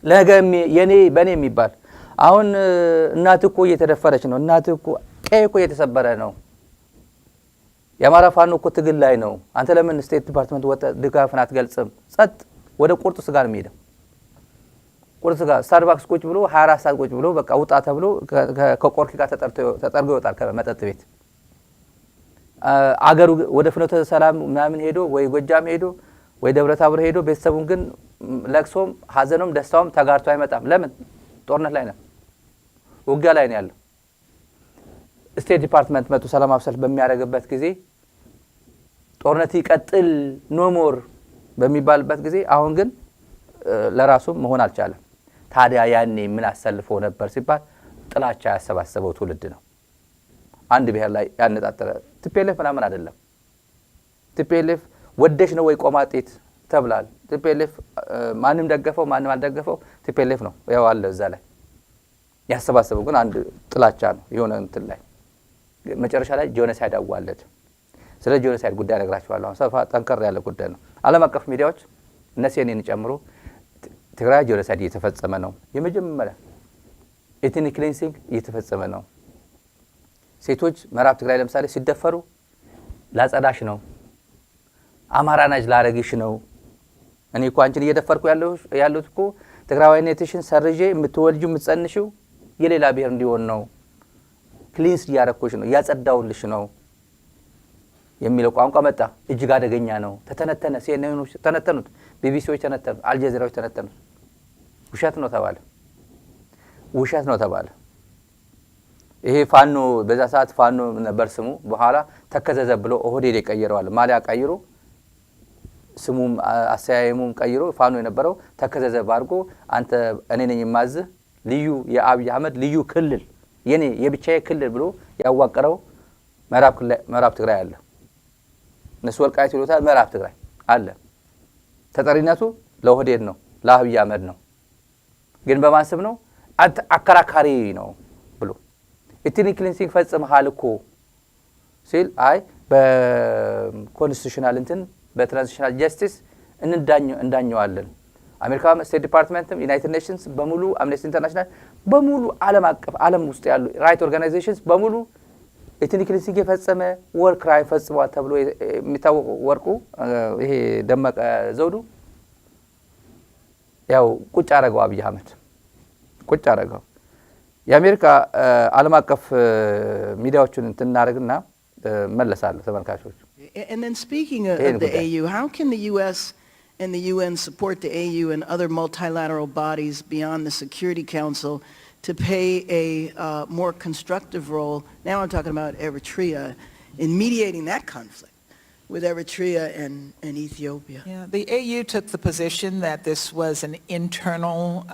ነገ የኔ በኔ የሚባል አሁን እናትህ እኮ እየተደፈረች ነው፣ እናትህ እኮ ቀይ እኮ እየተሰበረ ነው፣ የአማራ ፋኖ እኮ ትግል ላይ ነው። አንተ ለምን ስቴት ዲፓርትመንት ወጣ ድጋፍን አትገልጽም? ጸጥ ወደ ቁርጥ ስጋ ነው የሚሄደው። ቁርጥ ስጋ ስታርባክስ ቁጭ ብሎ 24 ሰዓት ቁጭ ብሎ በቃ ውጣ ተብሎ ከቆርኪ ጋር ተጠርጎ ይወጣል ከመጠጥ ቤት። አገሩ ወደ ፍኖተ ሰላም ምናምን ሄዶ ወይ ጎጃም ሄዶ ወይ ደብረ ታቦር ሄዶ ቤተሰቡን ግን ለቅሶም ሀዘኑም ደስታውም ተጋርቶ አይመጣም። ለምን? ጦርነት ላይ ነው፣ ውጊያ ላይ ነው ያለው። ስቴት ዲፓርትመንት መጥቶ ሰላማዊ ሰልፍ በሚያደርግበት ጊዜ ጦርነት ይቀጥል ኖሞር በሚባልበት ጊዜ አሁን ግን ለራሱ መሆን አልቻለም። ታዲያ ያኔ ምን አሰልፎ ነበር ሲባል ጥላቻ ያሰባሰበው ትውልድ ነው። አንድ ብሔር ላይ ያነጣጠረ ቲፒኤልኤፍ ምናምን አይደለም። ቲፒኤልኤፍ ወደሽ ነው ወይ ቆማጤት ተብላል። ቲፒኤልኤፍ ማንም ደገፈው ማንም አልደገፈው ቲፒኤልኤፍ ነው ያው አለ እዛ ላይ ያሰባሰበው ግን አንድ ጥላቻ ነው የሆነ እንትን ላይ መጨረሻ ላይ ጄኖሳይድ አዋለደ። ስለ ጄኖሳይድ ጉዳይ ነግራችኋለሁ። ሰፋ ጠንከር ያለ ጉዳይ ነው። ዓለም አቀፍ ሚዲያዎች እነሲኔን ጨምሮ ትግራይ ጄኖሳይድ እየተፈጸመ ነው፣ የመጀመሪያ ኤትኒክ ክሊንሲንግ እየተፈጸመ ነው፣ ሴቶች ምዕራብ ትግራይ ለምሳሌ ሲደፈሩ ላጸዳሽ ነው፣ አማራ ናጅ ላረግሽ ነው፣ እኔ እኮ አንቺን እየደፈርኩ ያለሁት እኮ ትግራዋይነትሽን ሰርጄ የምትወልጂው የምትጸንሽው የሌላ ብሔር እንዲሆን ነው፣ ክሊንስ እያረኩሽ ነው፣ እያጸዳውልሽ ነው የሚለው ቋንቋ መጣ። እጅግ አደገኛ ነው። ተተነተነ። ሲኤንኤኖች ተነተኑት፣ ቢቢሲዎች ተነተኑት፣ አልጀዚራዎች ተነተኑት። ውሸት ነው ተባለ። ውሸት ነው ተባለ። ይሄ ፋኖ በዛ ሰዓት ፋኖ ነበር ስሙ። በኋላ ተከዘዘ ብሎ ኦህዴድ የቀየረዋል። ማሊያ ቀይሮ ስሙም አሰያየሙም ቀይሮ ፋኖ የነበረው ተከዘዘ ባርጎ አንተ እኔ ነኝ የማዝህ ልዩ የአብይ አህመድ ልዩ ክልል የኔ የብቻዬ ክልል ብሎ ያዋቀረው ምዕራብ ትግራይ አለ። እነሱ ወልቃይት ይሉታል፣ ምዕራብ ትግራይ አለ። ተጠሪነቱ ለኦህዴድ ነው፣ ለአብይ አህመድ ነው። ግን በማን ስም ነው? አከራካሪ ነው ብሎ ኤትኒክ ክሊንሲንግ ፈጽመሃል እኮ ሲል አይ በኮንስቲቱሽናል እንትን በትራንዚሽናል ጀስቲስ እንዳኘዋለን። አሜሪካ ስቴት ዲፓርትመንትም ዩናይትድ ኔሽንስ በሙሉ አምነስቲ ኢንተርናሽናል በሙሉ ዓለም አቀፍ ዓለም ውስጥ ያሉ ራይት ኦርጋናይዜሽንስ በሙሉ ኤትኒክ ክሊንሲንግ የፈጸመ ወር ክራይም ፈጽሟል ተብሎ የሚታወቁ ወርቁ ይሄ ደመቀ ዘውዱ ያው ቁጭ አረገው አብይ አህመድ ቁጭ አረገው። የአሜሪካ ዓለም አቀፍ ሚዲያዎችን እንትናረግና መለሳለሁ ተመልካቾች። And then speaking of the AU, how can the US and the UN support the AU and other multilateral bodies beyond the Security Council to play a more constructive role, now I'm talking about Eritrea, in mediating that conflict with Eritrea and Ethiopia? Yeah, the AU took the position that this was an internal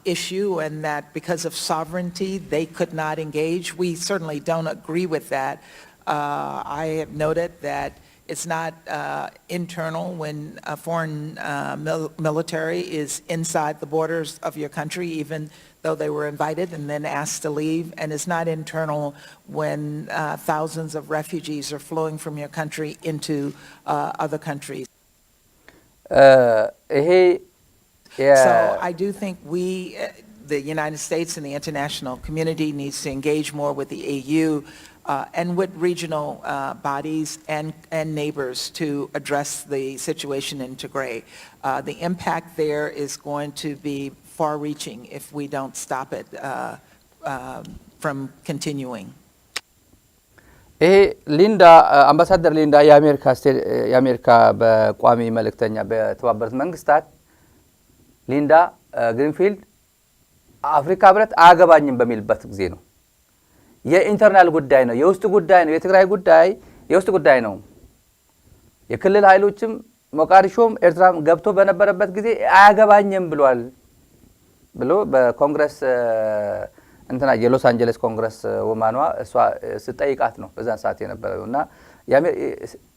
issue and that because of sovereignty they could not engage. We certainly don't agree with that. I have noted that it's not internal when a foreign military is inside the borders of your country, even though they were invited and then asked to leave. And it's not internal when thousands of refugees are flowing from your country into other countries. So I do think the United States and the international community needs to engage more with the AU and with regional bodies and neighbors to address the situation in Tigray. The impact there is going to be far-reaching if we don't stop it from continuing. ሊንዳ አምባሳደር ሊንዳ የአሜሪካ በቋሚ መልእክተኛ በተባበሩት መንግስታት ሊንዳ ግሪንፊልድ አፍሪካ ህብረት አያገባኝም በሚልበት ጊዜ ነው። የኢንተርናል ጉዳይ ነው፣ የውስጥ ጉዳይ ነው። የትግራይ ጉዳይ የውስጥ ጉዳይ ነው። የክልል ኃይሎችም ሞቃዲሾም ኤርትራም ገብቶ በነበረበት ጊዜ አያገባኝም ብሏል ብሎ በኮንግረስ እንትና የሎስ አንጀለስ ኮንግረስ ወማኗ እሷ ስጠይቃት ነው በዛን ሰዓት የነበረውና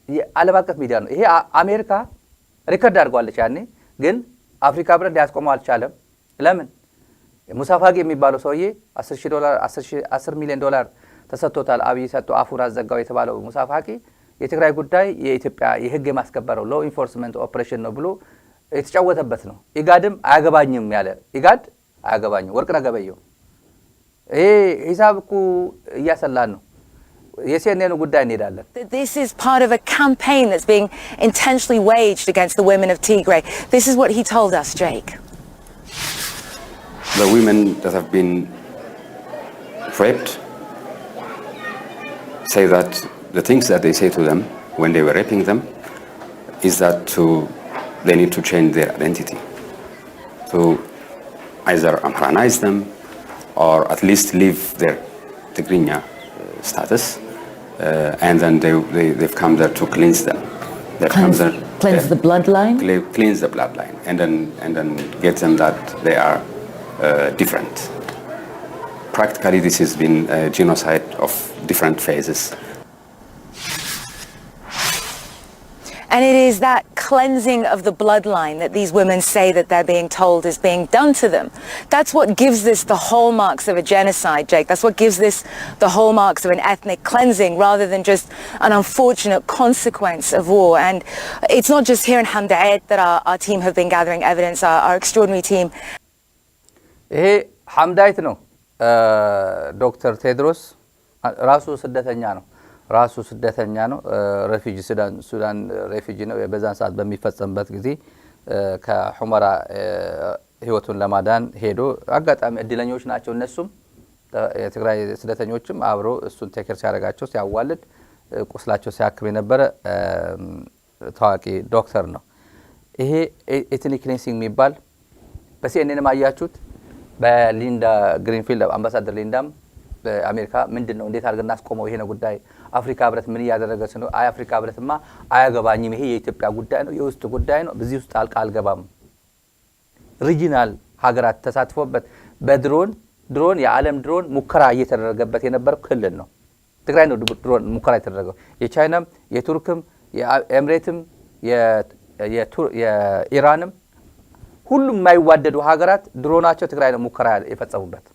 የዓለም አቀፍ ሚዲያ ነው። ይሄ አሜሪካ ሪከርድ አድርጓለች ያኔ። ግን አፍሪካ ህብረት ሊያስቆመው አልቻለም። ለምን? ሙሳፋቂ የሚባለው ሰውዬ $10 ሚሊዮን ተሰጥቶታል። አብይ ሰጥቶ አፉን አዘጋው የተባለው ሙሳፋቂ የትግራይ ጉዳይ የኢትዮጵያ የህግ የማስከበረው ሎ ኢንፎርስመንት ኦፕሬሽን ነው ብሎ የተጫወተበት ነው። ኢጋድም አያገባኝም ያለ ኢጋድ አያገባኝም። ወርቅነህ ገበየሁ ይሄ ሂሳብ እኮ እያሰላን ነው። የሲኤንኤን ጉዳይ እንሄዳለን። This is part of a campaign that's being intentionally waged against the women of Tigray. This is what he told us, Jake. The women that have been raped say that the things that they say to them when they were raping them is that they need to change their identity, to either Amharanize them or at least leave their Tigrinya status, and then they've come there to cleanse them. Cleanse the bloodline? Cleanse the bloodline, and then get them that they are different. Practically, this has been a genocide of different phases. And it is that cleansing of the bloodline that these women say that they're being told is being done to them. That's what gives this the hallmarks of a genocide, Jake. That's what gives this the hallmarks of an ethnic cleansing rather than just an unfortunate consequence of war. And it's not just here in Hamdayet that our team have been gathering evidence, our extraordinary team. ይሄ ሐምዳይት ነው። ዶክተር ቴድሮስ ራሱ ስደተኛ ነው። ሬፊጂ ሱዳን ሬፊጂ ነው። በዛን ሰዓት በሚፈጸምበት ጊዜ ከሁመራ ህይወቱን ለማዳን ሄዶ አጋጣሚ እድለኞች ናቸው እነሱም የትግራይ ስደተኞችም አብሮ እሱን ቴክር ሲያደርጋቸው ሲያዋልድ ቁስላቸው ሲያክም የነበረ ታዋቂ ዶክተር ነው። ይሄ ኤትኒክ ክሊንሲንግ የሚባል በሲኤንኤን ማያችሁት በሊንዳ ግሪንፊልድ አምባሳደር ሊንዳም በአሜሪካ ምንድነው እንዴት አድርገን እናስቆመው ይሄ ነው ጉዳይ አፍሪካ ህብረት ምን ያደረገች ነው አፍሪካ ህብረትማ አያገባኝም ይሄ የኢትዮጵያ ጉዳይ ነው የውስጥ ጉዳይ ነው በዚህ ውስጥ ጣልቃ አልገባም ሪጂናል ሀገራት ተሳትፎበት በድሮን የዓለም ድሮን ሙከራ እየተደረገበት የነበረው ክልል ነው ትግራይ ነው ድሮን ሙከራ የተደረገው የቻይናም የቱርክም የኤምሬትም የኢራንም ሁሉም የማይዋደዱ ሀገራት ድሮናቸው ትግራይ ነው ሙከራ የፈጸሙበት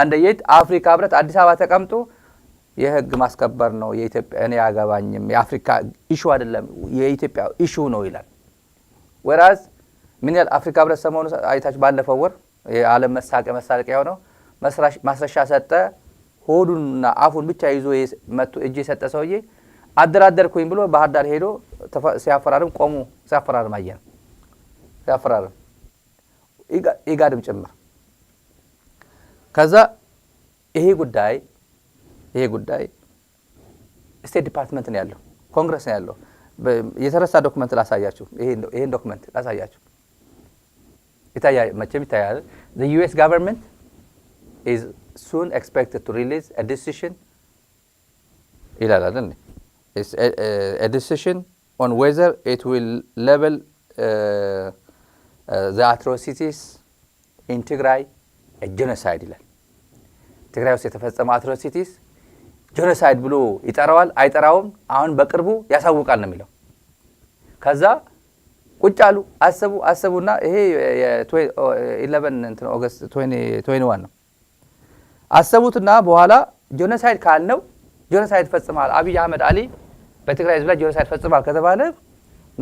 አንደየት አፍሪካ ህብረት አዲስ አበባ ተቀምጦ የህግ ማስከበር ነው የኢትዮጵያ እኔ ያገባኝም የአፍሪካ ኢሹ አይደለም የኢትዮጵያ ኢሹ ነው ይላል ወራዝ ምን ያህል አፍሪካ ህብረት ሰሞኑ አይታች ባለፈው ወር የዓለም መሳቂያ ሆነው ማስረሻ ሰጠ ሆዱንና አፉን ብቻ ይዞ መጥቶ እጄ ሰጠ ሰውዬ አደራደርኩኝ ብሎ ባህር ዳር ሄዶ ሲያፈራርም ቆሙ ሲያፈራርም አየን ሲያፈራርም ኢጋድም ጭምር ከዛ ይሄ ጉዳይ ስቴት ዲፓርትመንት ነው ያለው ኮንግረስ ነው ያለው የተረሳ ዶክመንት ላሳያችሁ ይሄን ዶክመንት ላሳያችሁ መቼም ይታያል the US government is soon expected to release a decision ይላል አይደል a decision on whether it will level the atrocities in Tigray a genocide ይላል ትግራይ ውስጥ የተፈጸመ atrocities ጄኖሳይድ ብሎ ይጠራዋል አይጠራውም አሁን በቅርቡ ያሳውቃል ነው የሚለው ከዛ ቁጭ አሉ አሰቡና ይሄ የ11 ኦገስት 2021 ነው አሰቡትና በኋላ ጄኖሳይድ ካልነው ጄኖሳይድ ፈጽሟል አብይ አህመድ አሊ በትግራይ ህዝብ ላይ ጄኖሳይድ ፈጽሟል ከተባለ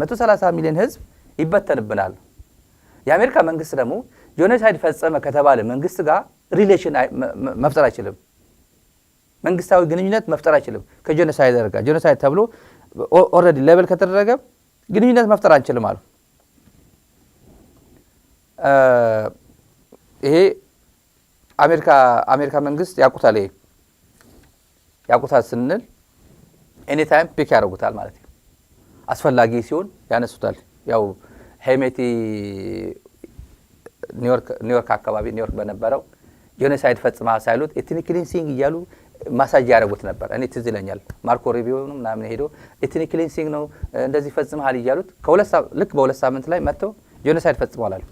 130 ሚሊዮን ህዝብ ይበተንብናል የአሜሪካ መንግስት ደግሞ ጄኖሳይድ ፈጸመ ከተባለ መንግስት ጋር ሪሌሽን መፍጠር አይችልም መንግስታዊ ግንኙነት መፍጠር አይችልም ከጄኖሳይድ ጋር ጄኖሳይድ ተብሎ ኦሬዲ ሌቨል ከተደረገ ግንኙነት መፍጠር አንችልም አሉ ይሄ አሜሪካ መንግስት ያቁታል ስንል ኤኒ ታይም ፒክ ያደርጉታል ማለት ነው አስፈላጊ ሲሆን ያነሱታል ያው ሄሜቲ ኒውዮርክ አካባቢ ኒውዮርክ በነበረው ጄኖሳይድ ፈጽማ ሳይሉት ኤትኒክ ክሊንሲንግ እያሉ ማሳጅ ያደርጉት ነበር እኔ ትዝ ይለኛል ማርኮ ሩቢዮ ነው ምናምን ሄዶ ኤትኒክ ክሊንሲንግ ነው እንደዚህ ፈጽመሃል እያሉት በሁለት ሳምንት ላይ መጥተው ጄኖሳይድ ፈጽመዋል አሉ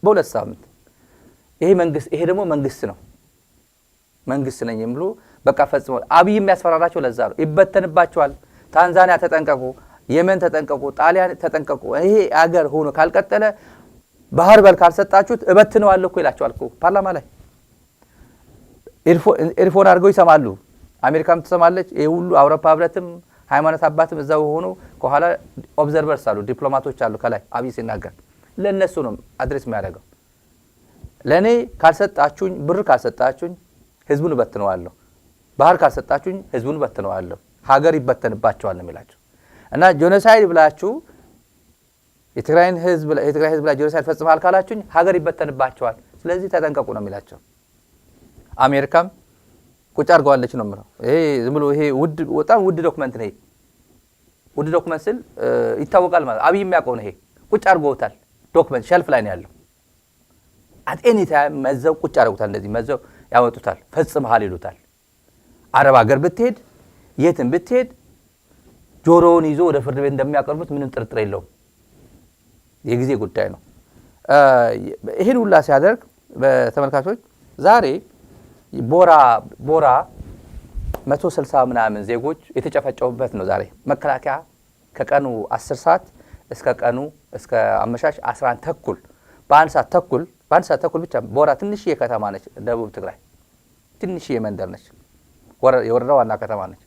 በሁለት ሳምንት ይሄ ደግሞ መንግስት ነኝ ብሎ በቃ ፈጽመዋል አብይ የሚያስፈራራቸው ለዛ ነው ይበተንባቸዋል ታንዛኒያ ተጠንቀቁ የመን ተጠንቀቁ ጣሊያን ተጠንቀቁ ይሄ አገር ሆኖ ካልቀጠለ ባህር በል ካልሰጣችሁት እበትነዋለሁ እኮ ይላቸዋል እኮ ፓርላማ ላይ ኤርፎን አድርገው ይሰማሉ አሜሪካም ትሰማለች ይሄ ሁሉ አውሮፓ ህብረትም ሃይማኖት አባትም እዛው ሆኖ ከኋላ ኦብዘርቨርስ አሉ ዲፕሎማቶች አሉ ከላይ አብይ ሲናገር ለነሱ ነው አድሬስ የሚያደርገው ለኔ ካልሰጣችሁኝ ብር ካልሰጣችሁኝ ህዝቡን እበትነዋለሁ ባህር ካልሰጣችሁኝ ህዝቡን እበትነዋለሁ ሀገር ይበተንባቸዋል ነው የሚላቸው እና ጄኖሳይድ ብላችሁ የትግራይ ህዝብ ላይ ጄኖሳይድ ፈጽመሃል ካላችሁኝ ሀገር ይበተንባቸዋል ስለዚህ ተጠንቀቁ ነው የሚላቸው አሜሪካም ቁጭ አድርገዋለች ነው ማለት ይሄ ዝም ብሎ ይሄ በጣም ውድ ዶክመንት ነው ውድ ዶክመንት ስል ይታወቃል ማለት አብይ የሚያውቀው ነው ይሄ ቁጭ አድርገውታል ዶክመንት ሼልፍ ላይ ነው ያለው at any time መዘው ቁጭ አድርገውታል እንደዚህ መዘው ያወጡታል ፈጽመሃል ይሉታል አረብ ሀገር ብትሄድ የትም ብትሄድ ጆሮውን ይዞ ወደ ፍርድ ቤት እንደሚያቀርቡት ምንም ጥርጥር የለውም የጊዜ ጉዳይ ነው ይሄን ሁላ ሲያደርግ በተመልካቾች ዛሬ ቦራ 160 ምናምን ዜጎች የተጨፈጨፉበት ነው ዛሬ መከላከያ ከቀኑ 10 ሰዓት እስከ ቀኑ እስከ አመሻሽ 11 ተኩል በአንድ ሰዓት ተኩል ብቻ ቦራ ትንሽዬ ከተማ ነች። ደቡብ ትግራይ ትንሽዬ መንደር ነች። የወረዳው ዋና ከተማ ነች።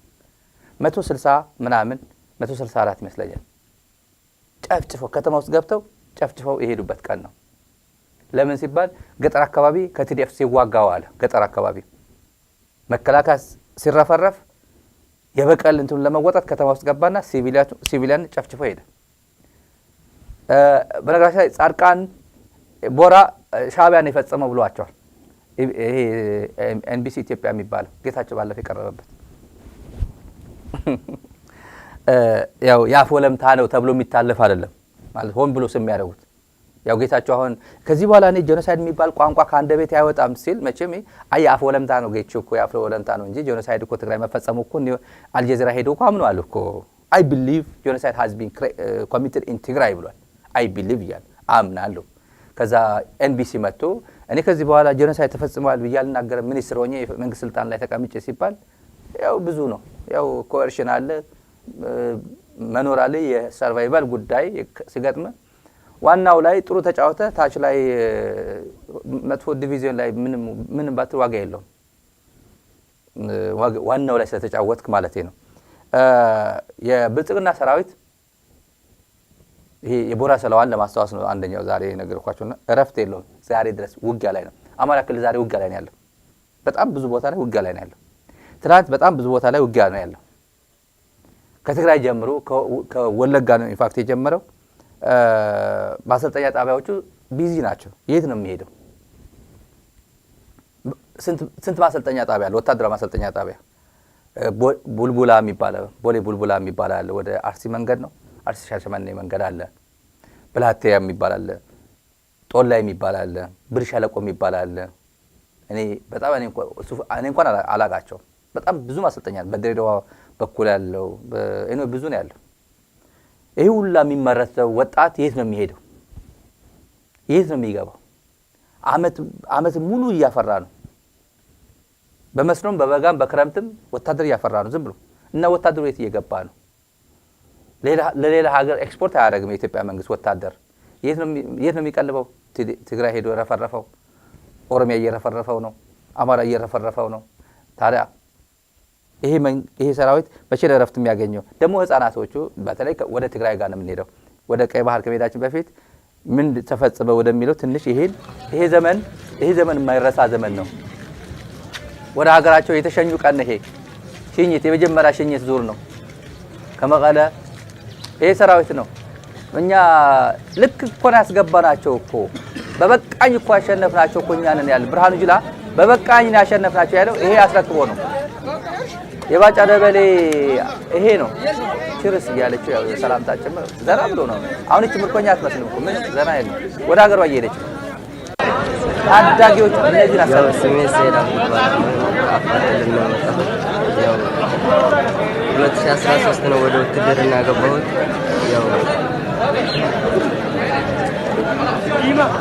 160 ምናምን 164 ይመስለኛል ጨፍጭፈው ከተማ ውስጥ ገብተው ጨፍጭፈው የሄዱበት ቀን ነው። ለምን ሲባል ገጠር አካባቢ ከቲዲኤፍ ሲዋጋው አለ። ገጠር አካባቢ መከላከያ ሲረፈረፍ የበቀል እንትን ለመወጣት ከተማ ውስጥ ገባና ሲቪሊያን ጨፍጭፎ ሄደ። በነገራችን ላይ ጻድቃን ቦራ ሻዕቢያን የፈጸመው ብሏቸዋል። ይሄ ኤንቢሲ ኢትዮጵያ የሚባለው ጌታቸው ባለፈ የቀረበበት ያው የአፍ ወለምታ ነው ተብሎ የሚታለፍ አይደለም ማለት ሆን ብሎ የሚያደርጉት ያው ጌታቸው አሁን ከዚህ በኋላ እኔ ጄኖሳይድ የሚባል ቋንቋ ከአንደበቴ አይወጣም ሲል መቼም የአፍ ወለምታ ነው ጌታቸው እኮ የአፍ ወለምታ ነው እንጂ ጄኖሳይድ እኮ ትግራይ መፈጸሙ እኮ አልጀዚራ ሄዶ እኮ አምኗል እኮ አይ ቢሊቭ ጄኖሳይድ ሃዝ ቢን ኮሚትድ ኢን ትግራይ ብሏል። አይ ቢሊቭ ይላል አምናለሁ። ከዛ ኤንቢሲ መጥቶ እኔ ከዚህ በኋላ ጄኖሳይድ ተፈጽሟል ብዬ አልናገርም ሚኒስትር ሆኜ መንግስት ስልጣን ላይ ተቀምጬ ሲባል ያው ብዙ ነው ያው ኮርሽን አለ መኖር አለ የሰርቫይቫል ጉዳይ ሲገጥም ዋናው ላይ ጥሩ ተጫወተ ታች ላይ መጥፎ ዲቪዥን ላይ ምንም ባትል ዋጋ የለውም ዋናው ላይ ስለተጫወትክ ማለት ነው። የብልጽግና ሰራዊት ይሄ የቦራ ሰለዋን ለማስተዋወስ ነው አንደኛው ዛሬ ነገርኳችሁና እረፍት የለውም ዛሬ ድረስ ውጊያ ላይ ነው። አማራ ክልል ዛሬ ውጊያ ላይ ነው ያለው። በጣም ብዙ ቦታ ላይ ውጊያ ላይ ነው ያለው። ትናንት በጣም ብዙ ቦታ ላይ ውጊያ ነው ያለው። ከትግራይ ጀምሮ ከወለጋ ነው ኢንፋክት የጀመረው። ማሰልጠኛ ጣቢያዎቹ ቢዚ ናቸው። የት ነው የሚሄደው? ስንት ማሰልጠኛ ጣቢያ አለ? ወታደራዊ ማሰልጠኛ ጣቢያ ቡልቡላ የሚባለው ቦሌ ቡልቡላ የሚባለው አለ። ወደ አርሲ መንገድ ነው አርሲ ሻሸመኔ መንገድ አለ። ብላቴያ የሚባል አለ። ጦላ የሚባል አለ። ብር ሸለቆ የሚባል አለ። እኔ እንኳን አላቃቸው በጣም ብዙ ማሰልጠኛ በድሬዳዋ በኩል ያለው ብዙ ነው ያለው። ይሄ ሁላ የሚመረተው ወጣት የት ነው የሚሄደው? የት ነው የሚገባው? አመት ሙሉ እያፈራ ነው። በመስኖም በበጋም በክረምትም ወታደር እያፈራ ነው ዝም ብሎ እና ወታደሩ የት እየገባ ነው? ለሌላ ሀገር ኤክስፖርት አያደርግም የኢትዮጵያ መንግስት ወታደር። የት ነው የሚቀልበው? ትግራይ ሄዶ ረፈረፈው፣ ኦሮሚያ እየረፈረፈው ነው፣ አማራ እየረፈረፈው ነው። ታዲያ ይሄ ሰራዊት መቼ ነው እረፍት የሚያገኘው? ደግሞ ህፃናቶቹ በተለይ ወደ ትግራይ ጋር ነው የምንሄደው። ወደ ቀይ ባህር ከመሄዳችን በፊት ምን ተፈጽመ ወደሚለው ትንሽ ይሄ ዘመን የማይረሳ ዘመን ነው። ወደ ሀገራቸው የተሸኙ ቀን ይሄ ሽኝት የመጀመሪያ ሽኝት ዙር ነው ከመቀለ ይሄ ሰራዊት ነው። እኛ ልክ እኮ ነው ያስገባናቸው እኮ በበቃኝ እኮ ያሸነፍናቸው እኮ እኛ ነን ያለ ብርሃኑ ጁላ በበቃኝ ነው ያሸነፍናቸው ያለው ይሄ አስረክቦ ነው። የባጫ ደበሌ ይሄ ነው ችርስ እያለችው ያው የሰላምታ ጭምር ዘና ብሎ ነው። አሁን እቺ ምርኮኛ አትመስልም እኮ ምን ዘና የለም ወደ ሀገሯ እየሄደች ነው። ታዳጊዎች እነዚህ ናቸው። ስሜ ሴራ ይባላል። አፋጥልን ነው ያው 2013 ነው ወደ ውትድርና ገባሁት።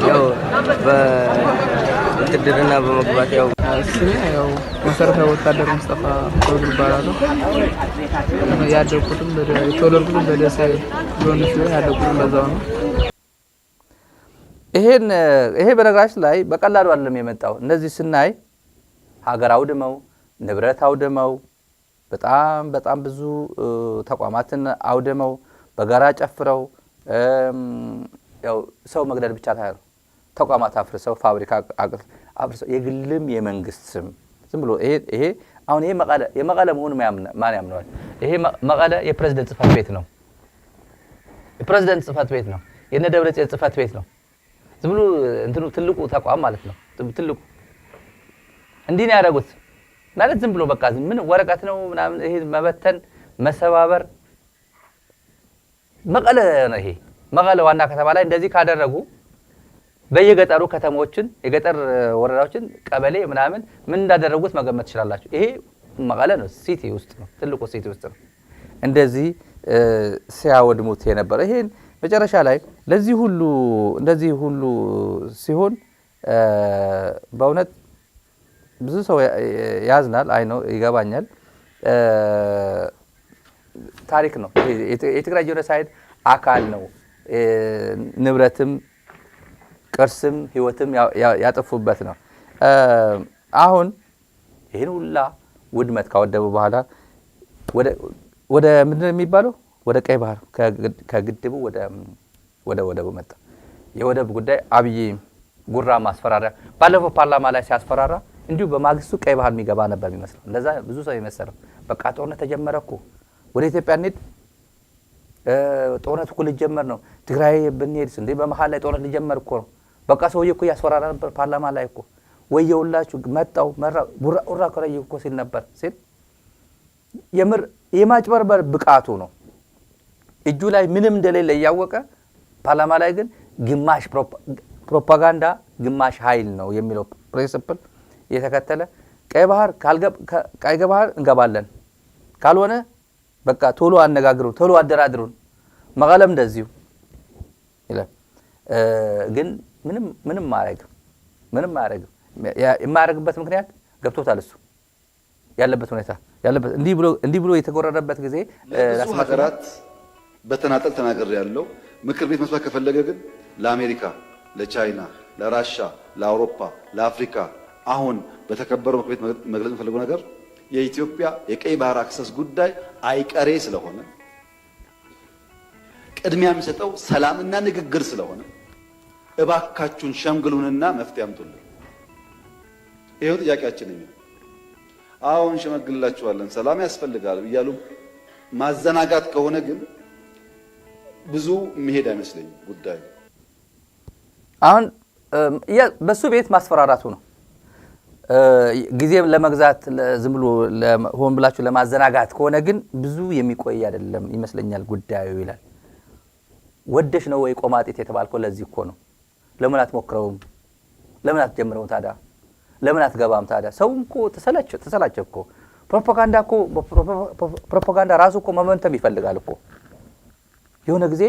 ያው በውትድርና በመግባት ስሜ መሰረታዊ ወታደር ሙስጠፋ ተወልድ ይባላል። ያደኩትም የተወለድኩትም በደሴ ዞን ሲሆን ያደኩትም በዛው ነው። ይሄ በነገራችን ላይ በቀላሉ አይደለም የመጣው። እነዚህ ስናይ ሀገር አውድመው ንብረት አውድመው በጣም ብዙ ተቋማትን አውድመው በጋራ ጨፍረው ያው ሰው መግደል ብቻ ታያሉ። ተቋማት አፍርሰው ፋብሪካ አፍርሰው የግልም የመንግስትም ዝም ብሎ ይሄ አሁን ይሄ የመቀለ መሆኑ ማን ያምነዋል? ይሄ መቀለ የፕሬዝዳንት ጽፈት ቤት ነው። የፕሬዝዳንት ጽፈት ቤት ነው። የነ ደብረጽዮን ጽፈት ቤት ነው። ዝም ብሎ እንትኑ ትልቁ ተቋም ማለት ነው። ትልቁ እንዲህ ነው ያደረጉት ማለት ዝም ብሎ በቃ ምን ወረቀት ነው ምናምን ይሄ መበተን መሰባበር መቀለ ነው። ይሄ መቀለ ዋና ከተማ ላይ እንደዚህ ካደረጉ በየገጠሩ ከተሞችን የገጠር ወረዳዎችን ቀበሌ ምናምን ምን እንዳደረጉት መገመት ትችላላችሁ። ይሄ መቀለ ነው፣ ሲቲ ውስጥ ነው፣ ትልቁ ሲቲ ውስጥ ነው። እንደዚህ ሲያወድሙት የነበረ ይሄን መጨረሻ ላይ እንደዚህ ሁሉ ሲሆን በእውነት ብዙ ሰው ያዝናል። አይ ነው ይገባኛል። ታሪክ ነው። የትግራይ ጄኖሳይድ አካል ነው። ንብረትም ቅርስም ህይወትም ያጠፉበት ነው። አሁን ይህን ሁላ ውድመት ካወደሙ በኋላ ወደ ምንድን ነው የሚባለው? ወደ ቀይ ባህር ከግድቡ ወደ ወደቡ መጣ። የወደብ ጉዳይ አብይ ጉራ ማስፈራሪያ ባለፈው ፓርላማ ላይ ሲያስፈራራ እንዲሁ በማግስቱ ቀይ ባህር የሚገባ ነበር የሚመስለው። እንደዛ ብዙ ሰው የመሰለው በቃ ጦርነት ተጀመረ እኮ ወደ ኢትዮጵያ እንሂድ፣ ጦርነት እኮ ሊጀመር ነው፣ ትግራይ ብንሄድስ እንዴ በመሃል ላይ ጦርነት ሊጀመር እኮ ነው። በቃ ሰውዬው እኮ ያስፈራራ ነበር ፓርላማ ላይ እኮ ወየውላችሁ መጣው መራ ቡራ ከረይ እኮ ሲል ነበር ሲል የምር የማጭበርበር ብቃቱ ነው። እጁ ላይ ምንም እንደሌለ ያወቀ ፓርላማ ላይ ግን ግማሽ ፕሮፓጋንዳ ግማሽ ኃይል ነው የሚለው ፕሪንሲፕል የተከተለ ቀይ ባህር ቀይ ባህር እንገባለን ካልሆነ በቃ ቶሎ አነጋግሩን ቶሎ አደራድሩን መቀለም እንደዚሁ ይላል። ግን ምንም ማረግ የማያረግበት ምክንያት ገብቶታል። እሱ ያለበት ሁኔታ ያለበት እንዲህ ብሎ የተጎረረበት ጊዜ ሀገራት በተናጠል ተናገር ያለው ምክር ቤት መስማት ከፈለገ ግን ለአሜሪካ፣ ለቻይና፣ ለራሻ፣ ለአውሮፓ፣ ለአፍሪካ አሁን በተከበረው ምክር ቤት መግለጽ የፈለገው ነገር የኢትዮጵያ የቀይ ባህር አክሰስ ጉዳይ አይቀሬ ስለሆነ ቅድሚያ የሚሰጠው ሰላምና ንግግር ስለሆነ እባካችሁን ሸምግሉንና መፍትሄ አምጡልን። ይሄው ጥያቄያችን ነው። አሁን ሸመግልላችኋለን ሰላም ያስፈልጋል እያሉ ማዘናጋት ከሆነ ግን ብዙ መሄድ አይመስለኝም ጉዳዩ። አሁን በሱ ቤት ማስፈራራቱ ነው። ጊዜም ለመግዛት ዝም ብሎ ሆን ብላችሁ ለማዘናጋት ከሆነ ግን ብዙ የሚቆይ አይደለም ይመስለኛል ጉዳዩ ይላል። ወደሽ ነው ወይ ቆማጤት የተባልከው ለዚህ እኮ ነው። ለምን አትሞክረውም? ለምን አትጀምረውም ታዲያ? ለምን አትገባም ታዲያ? ሰውም እኮ ተሰላቸ እኮ። ፕሮፓጋንዳ ራሱ እኮ መመንተም ይፈልጋል እኮ። የሆነ ጊዜ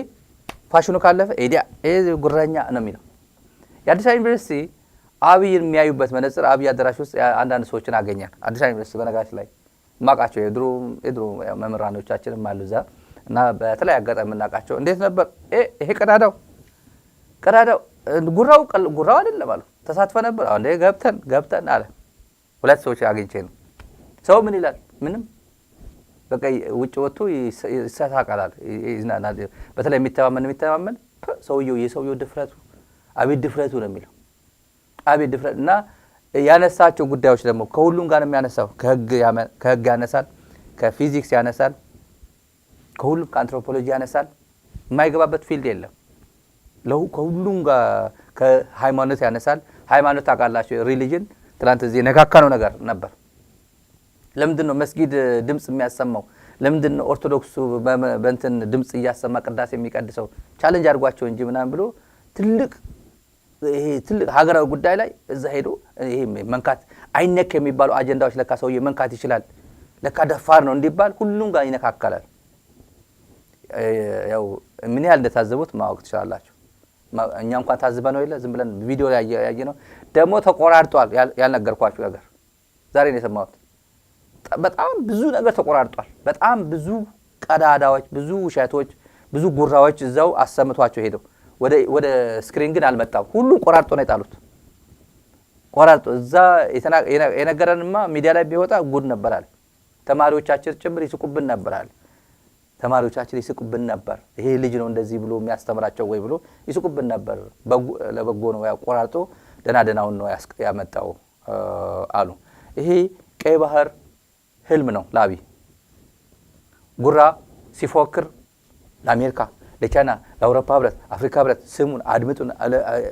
ፋሽኑ ካለፈ ኤዲያ ጉረኛ ነው የሚለው። የአዲስ አበባ ዩኒቨርሲቲ አብይን የሚያዩበት መነጽር አብይ አዳራሽ ውስጥ አንዳንድ ሰዎችን አገኛል። አዲስ አበባ ዩኒቨርሲቲ በነገራችን ላይ ማቃቸው የድሮ መምህራኖቻችንም አሉ እዛ እና በተለይ አጋጣሚ የምናውቃቸው እንዴት ነበር ይሄ ቀዳዳው ጉራው አይደለም አሉ። ተሳትፈ ነበር አሁን ገብተን አለ። ሁለት ሰዎች አግኝቼ ነው። ሰው ምን ይላል? ምንም በቃ ውጭ ወጥቶ ይሳሳቃል። በተለይ የሚተማመን የሰውየው ድፍረቱ አቤት ድፍረቱ ነው የሚለው። አቤት ድፍረት እና ያነሳቸው ጉዳዮች ደግሞ ከሁሉም ጋር ነው የሚያነሳው። ከህግ ያነሳል፣ ከፊዚክስ ያነሳል፣ ከሁሉም ከአንትሮፖሎጂ ያነሳል። የማይገባበት ፊልድ የለም። ከሁሉም ጋር ከሃይማኖት ያነሳል። ሃይማኖት ታውቃላችሁ፣ ሪሊጅን ትላንት እዚህ የነካካነው ነገር ነበር። ለምንድን ነው መስጊድ ድምጽ የሚያሰማው? ለምንድን ነው ኦርቶዶክሱ በእንትን ድምጽ እያሰማ ቅዳሴ የሚቀድሰው? ቻሌንጅ አድርጓቸው እንጂ ምናምን ብሎ ትልቅ ሀገራዊ ጉዳይ ላይ እዛ ሄዶ ይሄ መንካት አይነክ የሚባሉ አጀንዳዎች ለካ ሰውዬ መንካት ይችላል፣ ለካ ደፋር ነው እንዲባል ሁሉም ጋር ይነካከላል። ያው ምን ያህል እንደታዘቡት ማወቅ ትችላላችሁ። እኛ እንኳን ታዝበ ነው ዝም ብለን ቪዲዮ ላይ ያየ ነው። ደግሞ ተቆራርጧል። ያልነገርኳችሁ ነገር ዛሬ ነው የሰማሁት። በጣም ብዙ ነገር ተቆራርጧል። በጣም ብዙ ቀዳዳዎች፣ ብዙ ውሸቶች፣ ብዙ ጉራዎች እዛው አሰምቷቸው ሄደው ወደ ስክሪን ግን አልመጣም። ሁሉ ቆራርጦ ነው የጣሉት። ቆራርጦ እዛ የነገረንማ ሚዲያ ላይ ቢወጣ ጉድ ነበራል። ተማሪዎቻችን ጭምር ይስቁብን ነበራል። ተማሪዎቻችን ይስቁብን ነበር። ይሄ ልጅ ነው እንደዚህ ብሎ የሚያስተምራቸው ወይ ብሎ ይስቁብን ነበር። ለበጎ ነው ቆራርጦ ደናደናውን ነው ያመጣው አሉ። ይሄ ቀይ ባህር ህልም ነው ለአብይ። ጉራ ሲፎክር ለአሜሪካ፣ ለቻይና፣ ለአውሮፓ ህብረት፣ አፍሪካ ህብረት ስሙን አድምጡን፣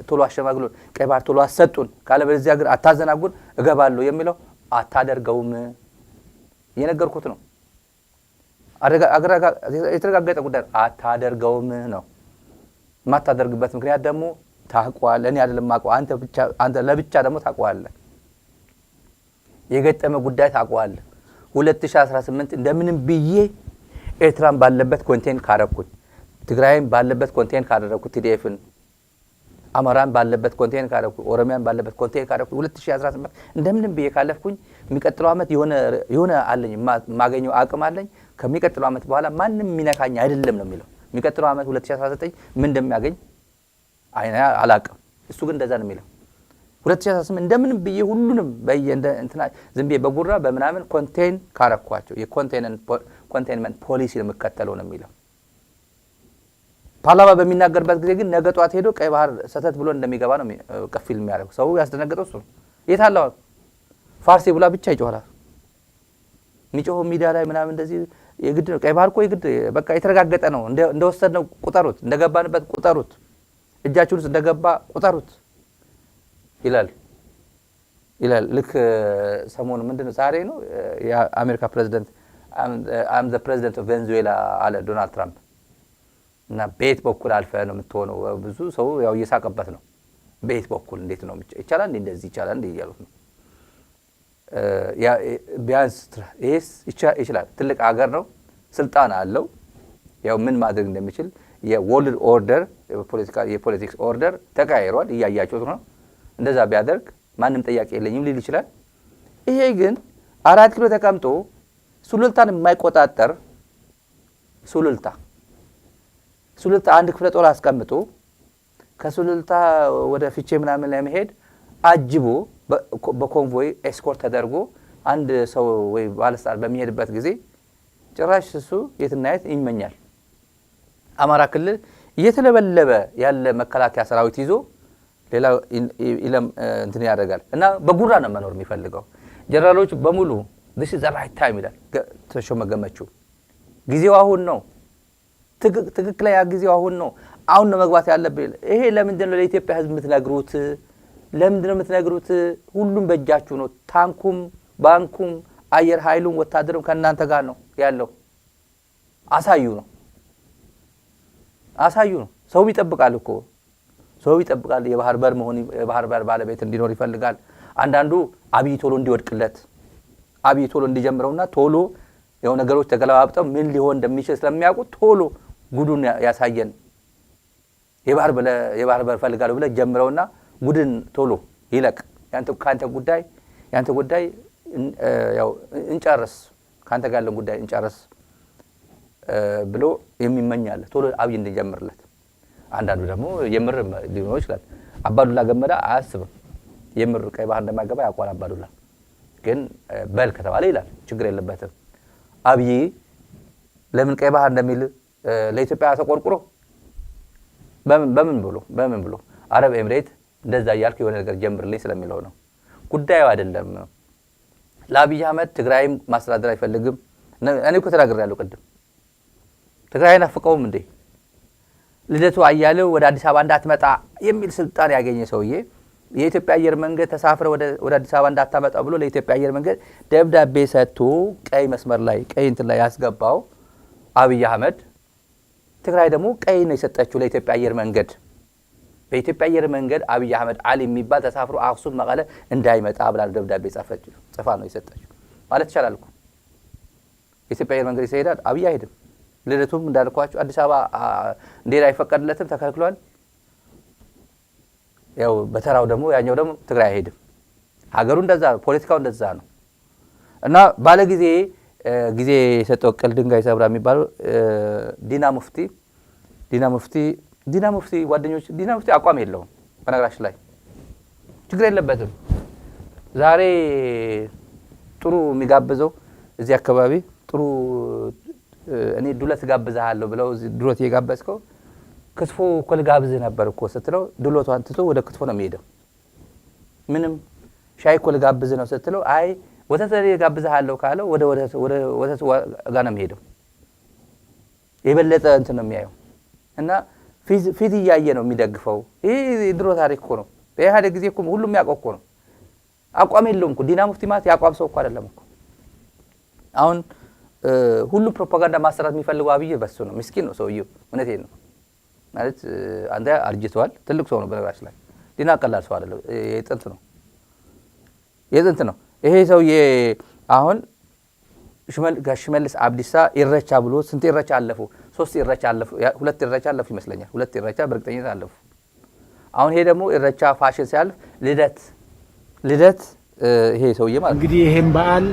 ቶሎ አሸማግሉን፣ ቀይ ባህር ቶሎ አሰጡን፣ ካለበለዚያ ግን አታዘናጉን እገባለሁ የሚለው አታደርገውም። የነገርኩት ነው። የተረጋገጠ ጉዳይ አታደርገውም ነው። የማታደርግበት ምክንያት ደግሞ ታውቀዋለህ። እኔ አይደለም የማውቀው፣ አንተ ለብቻ ደግሞ ታውቀዋለህ። የገጠመ ጉዳይ ታውቀዋለህ። 2018 እንደምንም ብዬ ኤርትራን ባለበት ኮንቴን ካረኩኝ፣ ትግራይን ባለበት ኮንቴን ካደረኩት፣ ቲዲኤፍን አማራን ባለበት ኮንቴን ካረኩ፣ ኦሮሚያን ባለበት ኮንቴን ካረኩ 2018 እንደምንም ብዬ ካለፍኩኝ የሚቀጥለው ዓመት የሆነ አለኝ ማገኘው አቅም አለኝ። ከሚቀጥለው ዓመት በኋላ ማንም ሚነካኝ አይደለም ነው የሚለው። የሚቀጥለው ዓመት 2019 ምን እንደሚያገኝ አላውቅም። እሱ ግን እንደዛ ነው የሚለው። 2018 እንደምንም ብዬ ሁሉንም እንትና ዝም ብዬ በጉራ በምናምን ኮንቴን ካረኳቸው የኮንቴንመንት ፖሊሲ ነው የምከተለው ነው የሚለው። ፓርላማ በሚናገርበት ጊዜ ግን ነገ ጧት ሄዶ ቀይ ባህር ሰተት ብሎ እንደሚገባ ነው ቀፊል የሚያደርገው። ሰው ያስደነገጠው እሱ ነው። የት አለው ፋርሲ ብላ ብቻ ይጮሃል። የሚጮኸው ሚዲያ ላይ ምናምን እንደዚህ የግድ ነው። ቀይ ባህር እኮ የግድ በቃ የተረጋገጠ ነው። እንደወሰድነው ቁጠሩት፣ እንደገባንበት ቁጠሩት፣ እጃችን ውስጥ እንደገባ ቁጠሩት ይላል። ልክ ሰሞኑ ምንድነው ዛሬ ነው የአሜሪካ ፕሬዝዳንት አም ዘ ፕሬዝዳንት ኦፍ ቬንዙዌላ አለ ዶናልድ ትራምፕ። እና ቤት በኩል አልፈ ነው የምትሆነው። ብዙ ሰው ያው እየሳቀበት ነው። ቤት በኩል እንዴት ነው ይቻላል እንዴ? እንደዚህ ይቻላል እንዴ እያሉት ነው። ቢያንስ ይሄስ ይችላል። ትልቅ ሀገር ነው፣ ስልጣን አለው። ያው ምን ማድረግ እንደሚችል የወርልድ ኦርደር የፖለቲክስ ኦርደር ተቀያይሯል። እያያችሁት ነው። እንደዛ ቢያደርግ ማንም ጥያቄ የለኝም ሊል ይችላል። ይሄ ግን 4 ኪሎ ተቀምጦ ሱሉልታን የማይቆጣጠር ሱሉልታ አንድ ክፍለ ጦር አስቀምጦ ከሱሉልታ ወደ ፊቼ ምናምን ለመሄድ አጅቦ በኮንቮይ ኤስኮርት ተደርጎ አንድ ሰው ወይ ባለስልጣን በሚሄድበት ጊዜ ጭራሽ እሱ የትና የት ይመኛል። አማራ ክልል እየተለበለበ ያለ መከላከያ ሰራዊት ይዞ ሌላ እንትን ያደርጋል እና በጉራ ነው መኖር የሚፈልገው። ጀነራሎች በሙሉ this is the right time ይላል ተሾመ ገመቹ። ጊዜው አሁን ነው፣ ትክክለኛ ጊዜው አሁን ነው፣ አሁን ነው መግባት ያለብን። ይሄ ለምንድን ነው ለኢትዮጵያ ሕዝብ የምትነግሩት? ለምንድን ነው የምትነግሩት? ሁሉም በእጃችሁ ነው። ታንኩም፣ ባንኩም፣ አየር ኃይሉም ወታደሩም ከእናንተ ጋር ነው ያለው። አሳዩ ነው። ሰው ይጠብቃል እኮ ሰው ይጠብቃል። የባህር በር መሆን የባህር በር ባለቤት እንዲኖር ይፈልጋል። አንዳንዱ አብይ ቶሎ እንዲወድቅለት አብይ ቶሎ እንዲጀምረውና ቶሎ የሆነ ነገሮች ተገለባብጠው ምን ሊሆን እንደሚችል ስለሚያውቁ ቶሎ ጉዱን ያሳየን የባህር በር ፈልጋለሁ ብለ ጀምረውና ጉድን ቶሎ ይለቅ። ያንተ ጉዳይ ያው እንጨርስ፣ ካንተ ጋር ያለው ጉዳይ እንጨርስ ብሎ የሚመኛል ቶሎ አብይ እንዲጀምርለት። አንዳንዱ ደግሞ የምር ሊሆን ይችላል። አባዱላ ገመዳ አያስብም። የምር ቀይ ባህር እንደማይገባ ያውቃል አባዱላ። ግን በል ከተባለ ይላል፣ ችግር የለበትም። አብይ ለምን ቀይ ባህር እንደሚል ለኢትዮጵያ ተቆርቁሮ በምን ብሎ አረብ ኤምሬት እንደዛ ያልክ የሆነ ነገር ጀምርልኝ ስለሚለው ነው። ጉዳዩ አይደለም። ለአብይ አህመድ ትግራይም ማስተዳደር አይፈልግም። እኔ እኮ ተናግሬያለሁ ቅድም። ትግራይን አፍቀውም እንዴ ልደቱ አያሌው ወደ አዲስ አበባ እንዳትመጣ የሚል ስልጣን ያገኘ ሰውዬ የኢትዮጵያ አየር መንገድ ተሳፍረ ወደ አዲስ አበባ እንዳታመጣ ብሎ ለኢትዮጵያ አየር መንገድ ደብዳቤ ሰጥቶ ቀይ መስመር ላይ ቀይ እንትን ላይ ያስገባው አብይ አህመድ፣ ትግራይ ደግሞ ቀይ ነው የሰጠችው ለኢትዮጵያ አየር መንገድ። በኢትዮጵያ አየር መንገድ አብይ አህመድ አሊ የሚባል ተሳፍሮ አክሱም መቀለ እንዳይመጣ ብላ ደብዳቤ ጽፋ ነው የሰጠችው ማለት ይቻላል እኮ። የኢትዮጵያ አየር መንገድ ይሄዳል፣ አብይ አይሄድም። ልደቱም እንዳልኳችሁ አዲስ አበባ እንዴት አይፈቀድለትም፣ ተከልክሏል። ያው በተራው ደግሞ ያኛው ደግሞ ትግራይ አይሄድም። ሀገሩ እንደዛ ፖለቲካው እንደዛ ነው። እና ባለ ጊዜ የሰጠው ቅል ድንጋይ ሰብራ የሚባለው ዲና ሙፍቲ ጓደኞች ዲና ሙፍቲ አቋም የለውም። በነገራችን ላይ ችግር የለበትም። ዛሬ ጥሩ የሚጋብዘው እዚህ አካባቢ ጥሩ እኔ ዱለት ጋብዛለሁ ብለው ዱለት የጋበዝከው ክትፎ እኮ ልጋብዝህ ነበር እኮ ስትለው ዱለቷን ትቶ ወደ ክትፎ ነው የሚሄደው። ምንም ሻይ እኮ ልጋብዝህ ነው ስትለው አይ ወተት ጋብዝሃለሁ ካለው ወደ ወተት ጋር ነው የሚሄደው። የበለጠ እንትን ነው የሚያየው እና ፊት እያየ ነው የሚደግፈው። ይሄ ድሮ ታሪክ እኮ ነው። በኢህአዴግ ጊዜ እኮ ሁሉም ያውቀው እኮ ነው። አቋም የለውም እኮ ዲና ሙፍቲ ማለት ያቋም ሰው እኮ አይደለም እኮ። አሁን ሁሉ ፕሮፓጋንዳ ማሰራት የሚፈልገው አብይ በሱ ነው። ምስኪን ነው ሰውየው። እውነቴን ነው ማለት አንተ አርጅቷል። ትልቅ ሰው ነው በነገራችን ላይ። ዲና ቀላል ሰው አይደለም። የጥንት ነው ይሄ ሰውዬ። አሁን ሽመልስ አብዲሳ ኢሬቻ ብሎ ስንት ኢሬቻ አለፉ? 3 ኢሬቻ አለፉ፣ 2 ኢሬቻ አለፉ ይመስለኛል። 2 ኢሬቻ በእርግጠኝነት አለፉ። አሁን ይሄ ደግሞ ኢሬቻ ፋሽን ሲያልፍ ልደት ይሄ ሰውዬ ማለት እንግዲህ ይሄን በዓል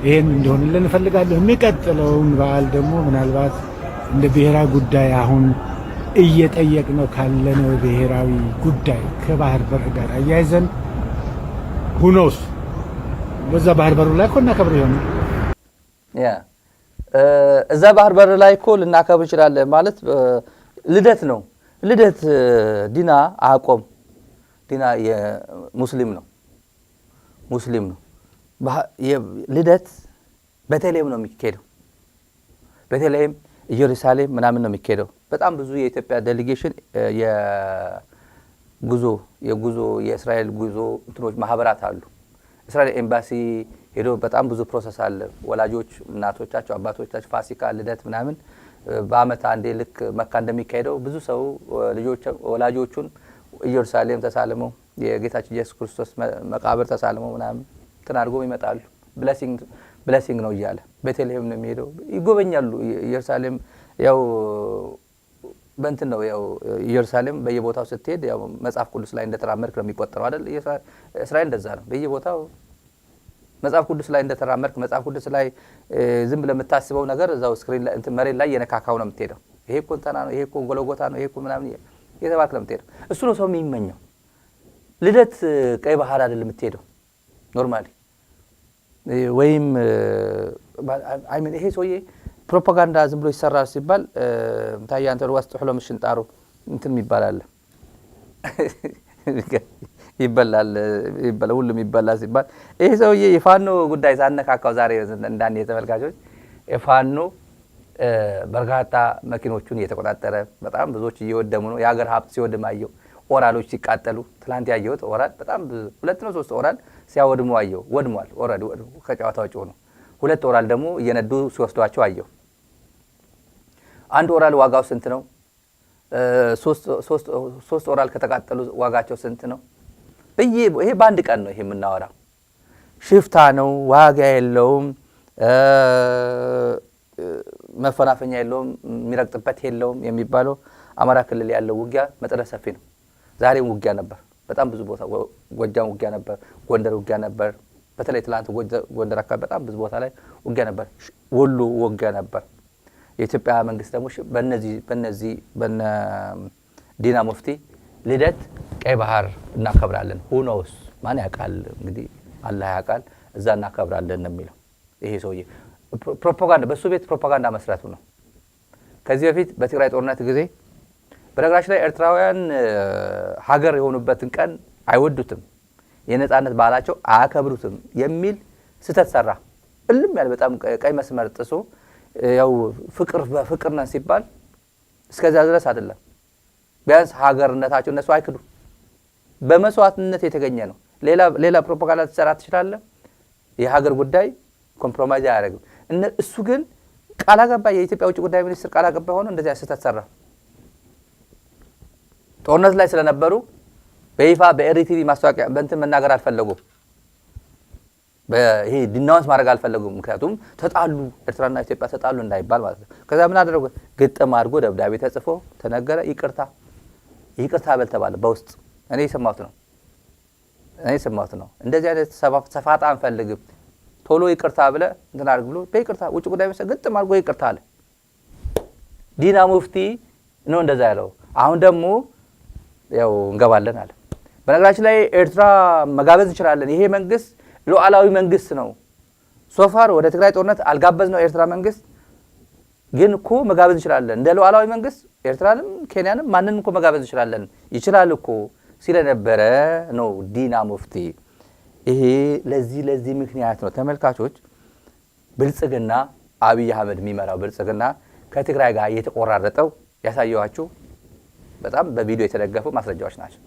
ይሄን እንዲሆንልን እፈልጋለሁ። የሚቀጥለውን በዓል ደግሞ ምናልባት እንደ ብሔራዊ ጉዳይ አሁን እየጠየቅነው ካለነው ብሔራዊ ጉዳይ ከባህር በር ጋር አያይዘን ሁኖስ በዛ ባህር በሩ ላይ እኮ እናከብር ይሆናል። እዛ ባህር በር ላይ እኮ ልናከብር እንችላለን ማለት ልደት ነው። ልደት ዲና አቆም ዲና የሙስሊም ነው ልደት በተለይም ነው የሚካሄደው። በተለይም ኢየሩሳሌም ምናምን ነው የሚካሄደው። በጣም ብዙ የኢትዮጵያ ዴሌጌሽን የጉዞ የእስራኤል ጉዞ እንትኖች ማህበራት አሉ። እስራኤል ኤምባሲ ሄዶ በጣም ብዙ ፕሮሰስ አለ። ወላጆች እናቶቻቸው አባቶቻቸው ፋሲካ ልደት ምናምን በአመት አንዴ ልክ መካ እንደሚካሄደው ብዙ ሰው ወላጆቹን ኢየሩሳሌም ተሳልመው የጌታችን ኢየሱስ ክርስቶስ መቃብር ተሳልመው ምናምን ተናርጎም ይመጣሉ። ብሌሲንግ ነው እያለ ቤተልሔም ነው የሚሄደው ይጎበኛሉ። ኢየሩሳሌም ያው በእንትን ነው ያው ኢየሩሳሌም በየቦታው ስትሄድ ያው መጽሐፍ ቅዱስ ላይ እንደተራመድክ ነው የሚቆጠረው አይደል? እስራኤል እንደዛ ነው። በየቦታው መጽሐፍ ቅዱስ ላይ እንደተራመድክ መጽሐፍ ቅዱስ ላይ ዝም ብለህ የምታስበው ነገር እዛው ስክሪን ላይ እንትን መሬት ላይ የነካካው ነው የምትሄደው። ይሄ እኮ እንትና ነው፣ ይሄ እኮ ጎልጎታ ነው፣ ይሄ እኮ ምናምን የተባልክ ነው የምትሄደው። እሱ ነው ሰው የሚመኘው። ልደት ቀይ ባህር አይደል የምትሄደው ኖርማሊ ወይም አይ ምን ይሄ ሰውዬ ፕሮፓጋንዳ ዝም ብሎ ይሰራል ሲባል ታያንተው ወስጥ ሁሉ ምሽንጣሩ እንትን ይባላል ይበላል ሁሉም ይበላል ሲባል ይሄ ሰውዬ የፋኖ ጉዳይ ሳነካካው ዛሬ እንዳን የተመልካቾች የፋኖ በርካታ መኪኖቹን እየተቆጣጠረ በጣም ብዙዎች እየወደሙ ነው። የሀገር ሀብት ሲወድም አየው። ኦራሎች ሲቃጠሉ ትላንት ያየሁት ኦራል በጣም 2 ነው 3 ኦራል ሲያወድሙ አየው። ወድሟል። ኦራል ከጨዋታው ጭው ነው። 2 ኦራል ደግሞ እየነዱ ሲወስዷቸው አየው። አንድ ኦራል ዋጋው ስንት ነው? 3 ኦራል ከተቃጠሉ ዋጋቸው ስንት ነው? ይሄ በአንድ ቀን ነው። ይሄ የምናወራው ሽፍታ ነው፣ ዋጋ የለውም፣ መፈናፈኛ የለውም፣ የሚረግጥበት የለውም የሚባለው አማራ ክልል ያለው ውጊያ መጠነ ሰፊ ነው። ዛሬም ውጊያ ነበር። በጣም ብዙ ቦታ ጎጃም ውጊያ ነበር፣ ጎንደር ውጊያ ነበር። በተለይ ትላንት ጎንደር አካባቢ በጣም ብዙ ቦታ ላይ ውጊያ ነበር። ወሎ ውጊያ ነበር። የኢትዮጵያ መንግስት ደግሞ በነዚህ በነ ዲና ሙፍቲ ልደት ቀይ ባህር እናከብራለን። ሁኖስ ማን ያውቃል እንግዲህ አላህ ያውቃል። እዛ እናከብራለን ነው የሚለው ይሄ ሰውዬ። ፕሮፓጋንዳ በሱ ቤት ፕሮፓጋንዳ መስራቱ ነው። ከዚህ በፊት በትግራይ ጦርነት ጊዜ በነገራችን ላይ ኤርትራውያን ሀገር የሆኑበትን ቀን አይወዱትም፣ የነጻነት ባህላቸው አያከብሩትም የሚል ስተት ሰራ። እልም ያለ በጣም ቀይ መስመር ጥሶ ያው ፍቅር ነን ሲባል እስከዛ ድረስ አይደለም። ቢያንስ ሀገርነታቸው እነሱ አይክዱ። በመስዋዕትነት የተገኘ ነው። ሌላ ፕሮፓጋንዳ ተሰራ ትችላለህ። የሀገር ጉዳይ ኮምፕሮማይዝ አያደርግም። እሱ ግን ቃል አቀባይ የኢትዮጵያ ውጭ ጉዳይ ሚኒስትር ቃል አቀባይ ሆኖ እንደዚያ ስተት ሰራ። ጦርነት ላይ ስለነበሩ በይፋ በኤሪቲቪ ማስታወቂያ በእንትን መናገር አልፈለጉም። ይሄ ዲናውንስ ማድረግ አልፈለጉም። ምክንያቱም ተጣሉ፣ ኤርትራና ኢትዮጵያ ተጣሉ እንዳይባል ማለት ነው። ከዛ ምን አደረጉ? ግጥም አድርጎ ደብዳቤ ተጽፎ ተነገረ። ይቅርታ በል ተባለ። በውስጥ እኔ የሰማሁት ነው። እንደዚህ አይነት ሰፋጣ አንፈልግም፣ ቶሎ ይቅርታ ብለ እንትን አድርግ ብሎ በይቅርታ ውጭ ጉዳይ ሚኒስትር ግጥም አድርጎ ይቅርታ አለ። ዲና ሙፍቲ ነው እንደዛ ያለው። አሁን ደግሞ ያው እንገባለን አለ። በነገራችን ላይ ኤርትራ መጋበዝ እንችላለን። ይሄ መንግስት ሉዓላዊ መንግስት ነው። ሶፋር ወደ ትግራይ ጦርነት አልጋበዝ ነው ኤርትራ መንግስት ግን እኮ መጋበዝ እንችላለን። እንደ ሉዓላዊ መንግስት ኤርትራንም ኬንያንም ማንንም እኮ መጋበዝ እንችላለን ይችላል እኮ ሲለነበረ ነው ዲና ሙፍቲ። ይሄ ለዚህ ምክንያት ነው ተመልካቾች ብልጽግና አብይ አህመድ የሚመራው ብልጽግና ከትግራይ ጋር እየተቆራረጠው ያሳየዋችሁ በጣም በቪዲዮ የተደገፉ ማስረጃዎች ናቸው።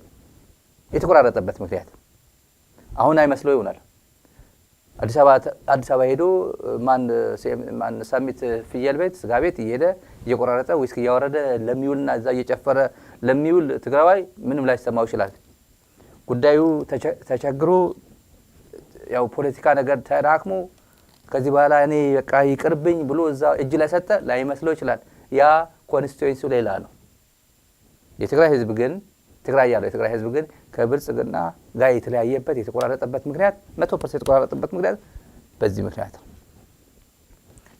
የተቆራረጠበት ምክንያት አሁን አይመስለው ይሆናል። አዲስ አበባ ሄዶ ማን ሰሚት ፍየል ቤት ስጋ ቤት እየሄደ እየቆራረጠ ዊስኪ እያወረደ ለሚውልና እዛ እየጨፈረ ለሚውል ትግራዋይ ምንም ላይ ሰማው ይችላል። ጉዳዩ ተቸግሮ ያው ፖለቲካ ነገር ተራክሞ ከዚህ በኋላ እኔ በቃ ይቅርብኝ ብሎ እዛ እጅ ላይ ሰጠ ላይ መስለው ይችላል። ያ ኮንስቲትዩንሲው ሌላ ነው። የትግራይ ህዝብ ግን ከብልጽግና ጋር የተለያየበት የተቆራረጠበት ምክንያት 100% የተቆራረጠበት ምክንያት በዚህ ምክንያት ነው።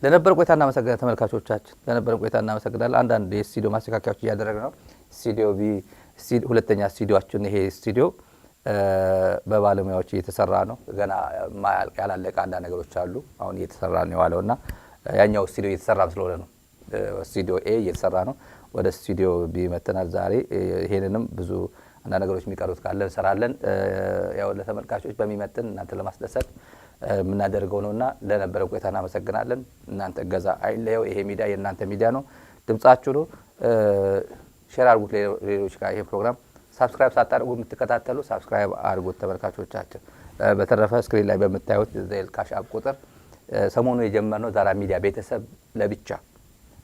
ለነበረ ቆይታ እናመሰግናለን ተመልካቾቻችን። ለነበረ ቆይታ እናመሰግናለን። አንዳንድ የስቱዲዮ ማስተካከያዎች እያደረግን ነው። ስቱዲዮ ሁለተኛ ስቱዲዮአችን ይሄ ስቱዲዮ በባለሙያዎች እየተሰራ ነው። ገና ያላለቀ አንዳንድ ነገሮች አሉ። አሁን እየተሰራ ነው የዋለውና ያኛው ስቱዲዮ እየተሰራ ስለሆነ ነው። ስቱዲዮ ኤ እየተሰራ ነው። ወደ ስቱዲዮ ቢመተናል ዛሬ። ይሄንንም ብዙ አንዳንድ ነገሮች የሚቀሩት ካለ እንሰራለን። ያው ለተመልካቾች በሚመጥን እናንተ ለማስደሰት የምናደርገው ነውና ለነበረ ቆይታ እናመሰግናለን። እናንተ እገዛ አይለየው። ይሄ ሚዲያ የእናንተ ሚዲያ ነው። ድምጻችሁ ነው። ሼር አድርጉት ሌሎች ጋር። ይሄ ፕሮግራም ሳብስክራይብ ሳታደርጉ የምትከታተሉ ሳብስክራይብ አድርጉት ተመልካቾቻችን። በተረፈ ስክሪን ላይ በምታዩት ዘይል ካሽ አፕ ቁጥር ሰሞኑ የጀመርነው ዛራ ሚዲያ ቤተሰብ ለብቻ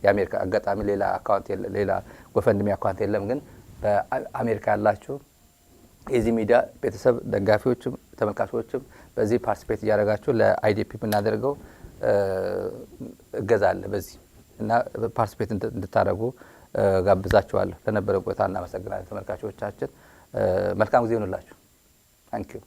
የአሜሪካ አጋጣሚ ሌላ አካውንት ሌላ ጎፈንድሚ አካውንት የለም። ግን በአሜሪካ ያላችሁ የዚህ ሚዲያ ቤተሰብ ደጋፊዎችም ተመልካቾችም በዚህ ፓርቲሲፔት እያደረጋችሁ ለአይዲፒ የምናደርገው እገዛ አለ በዚህ እና ፓርቲሲፔት እንድታደርጉ ጋብዛችኋለሁ። ለነበረ ቆይታ እናመሰግናለን ተመልካቾቻችን። መልካም ጊዜ ይሁንላችሁ። ታንክ ዩ።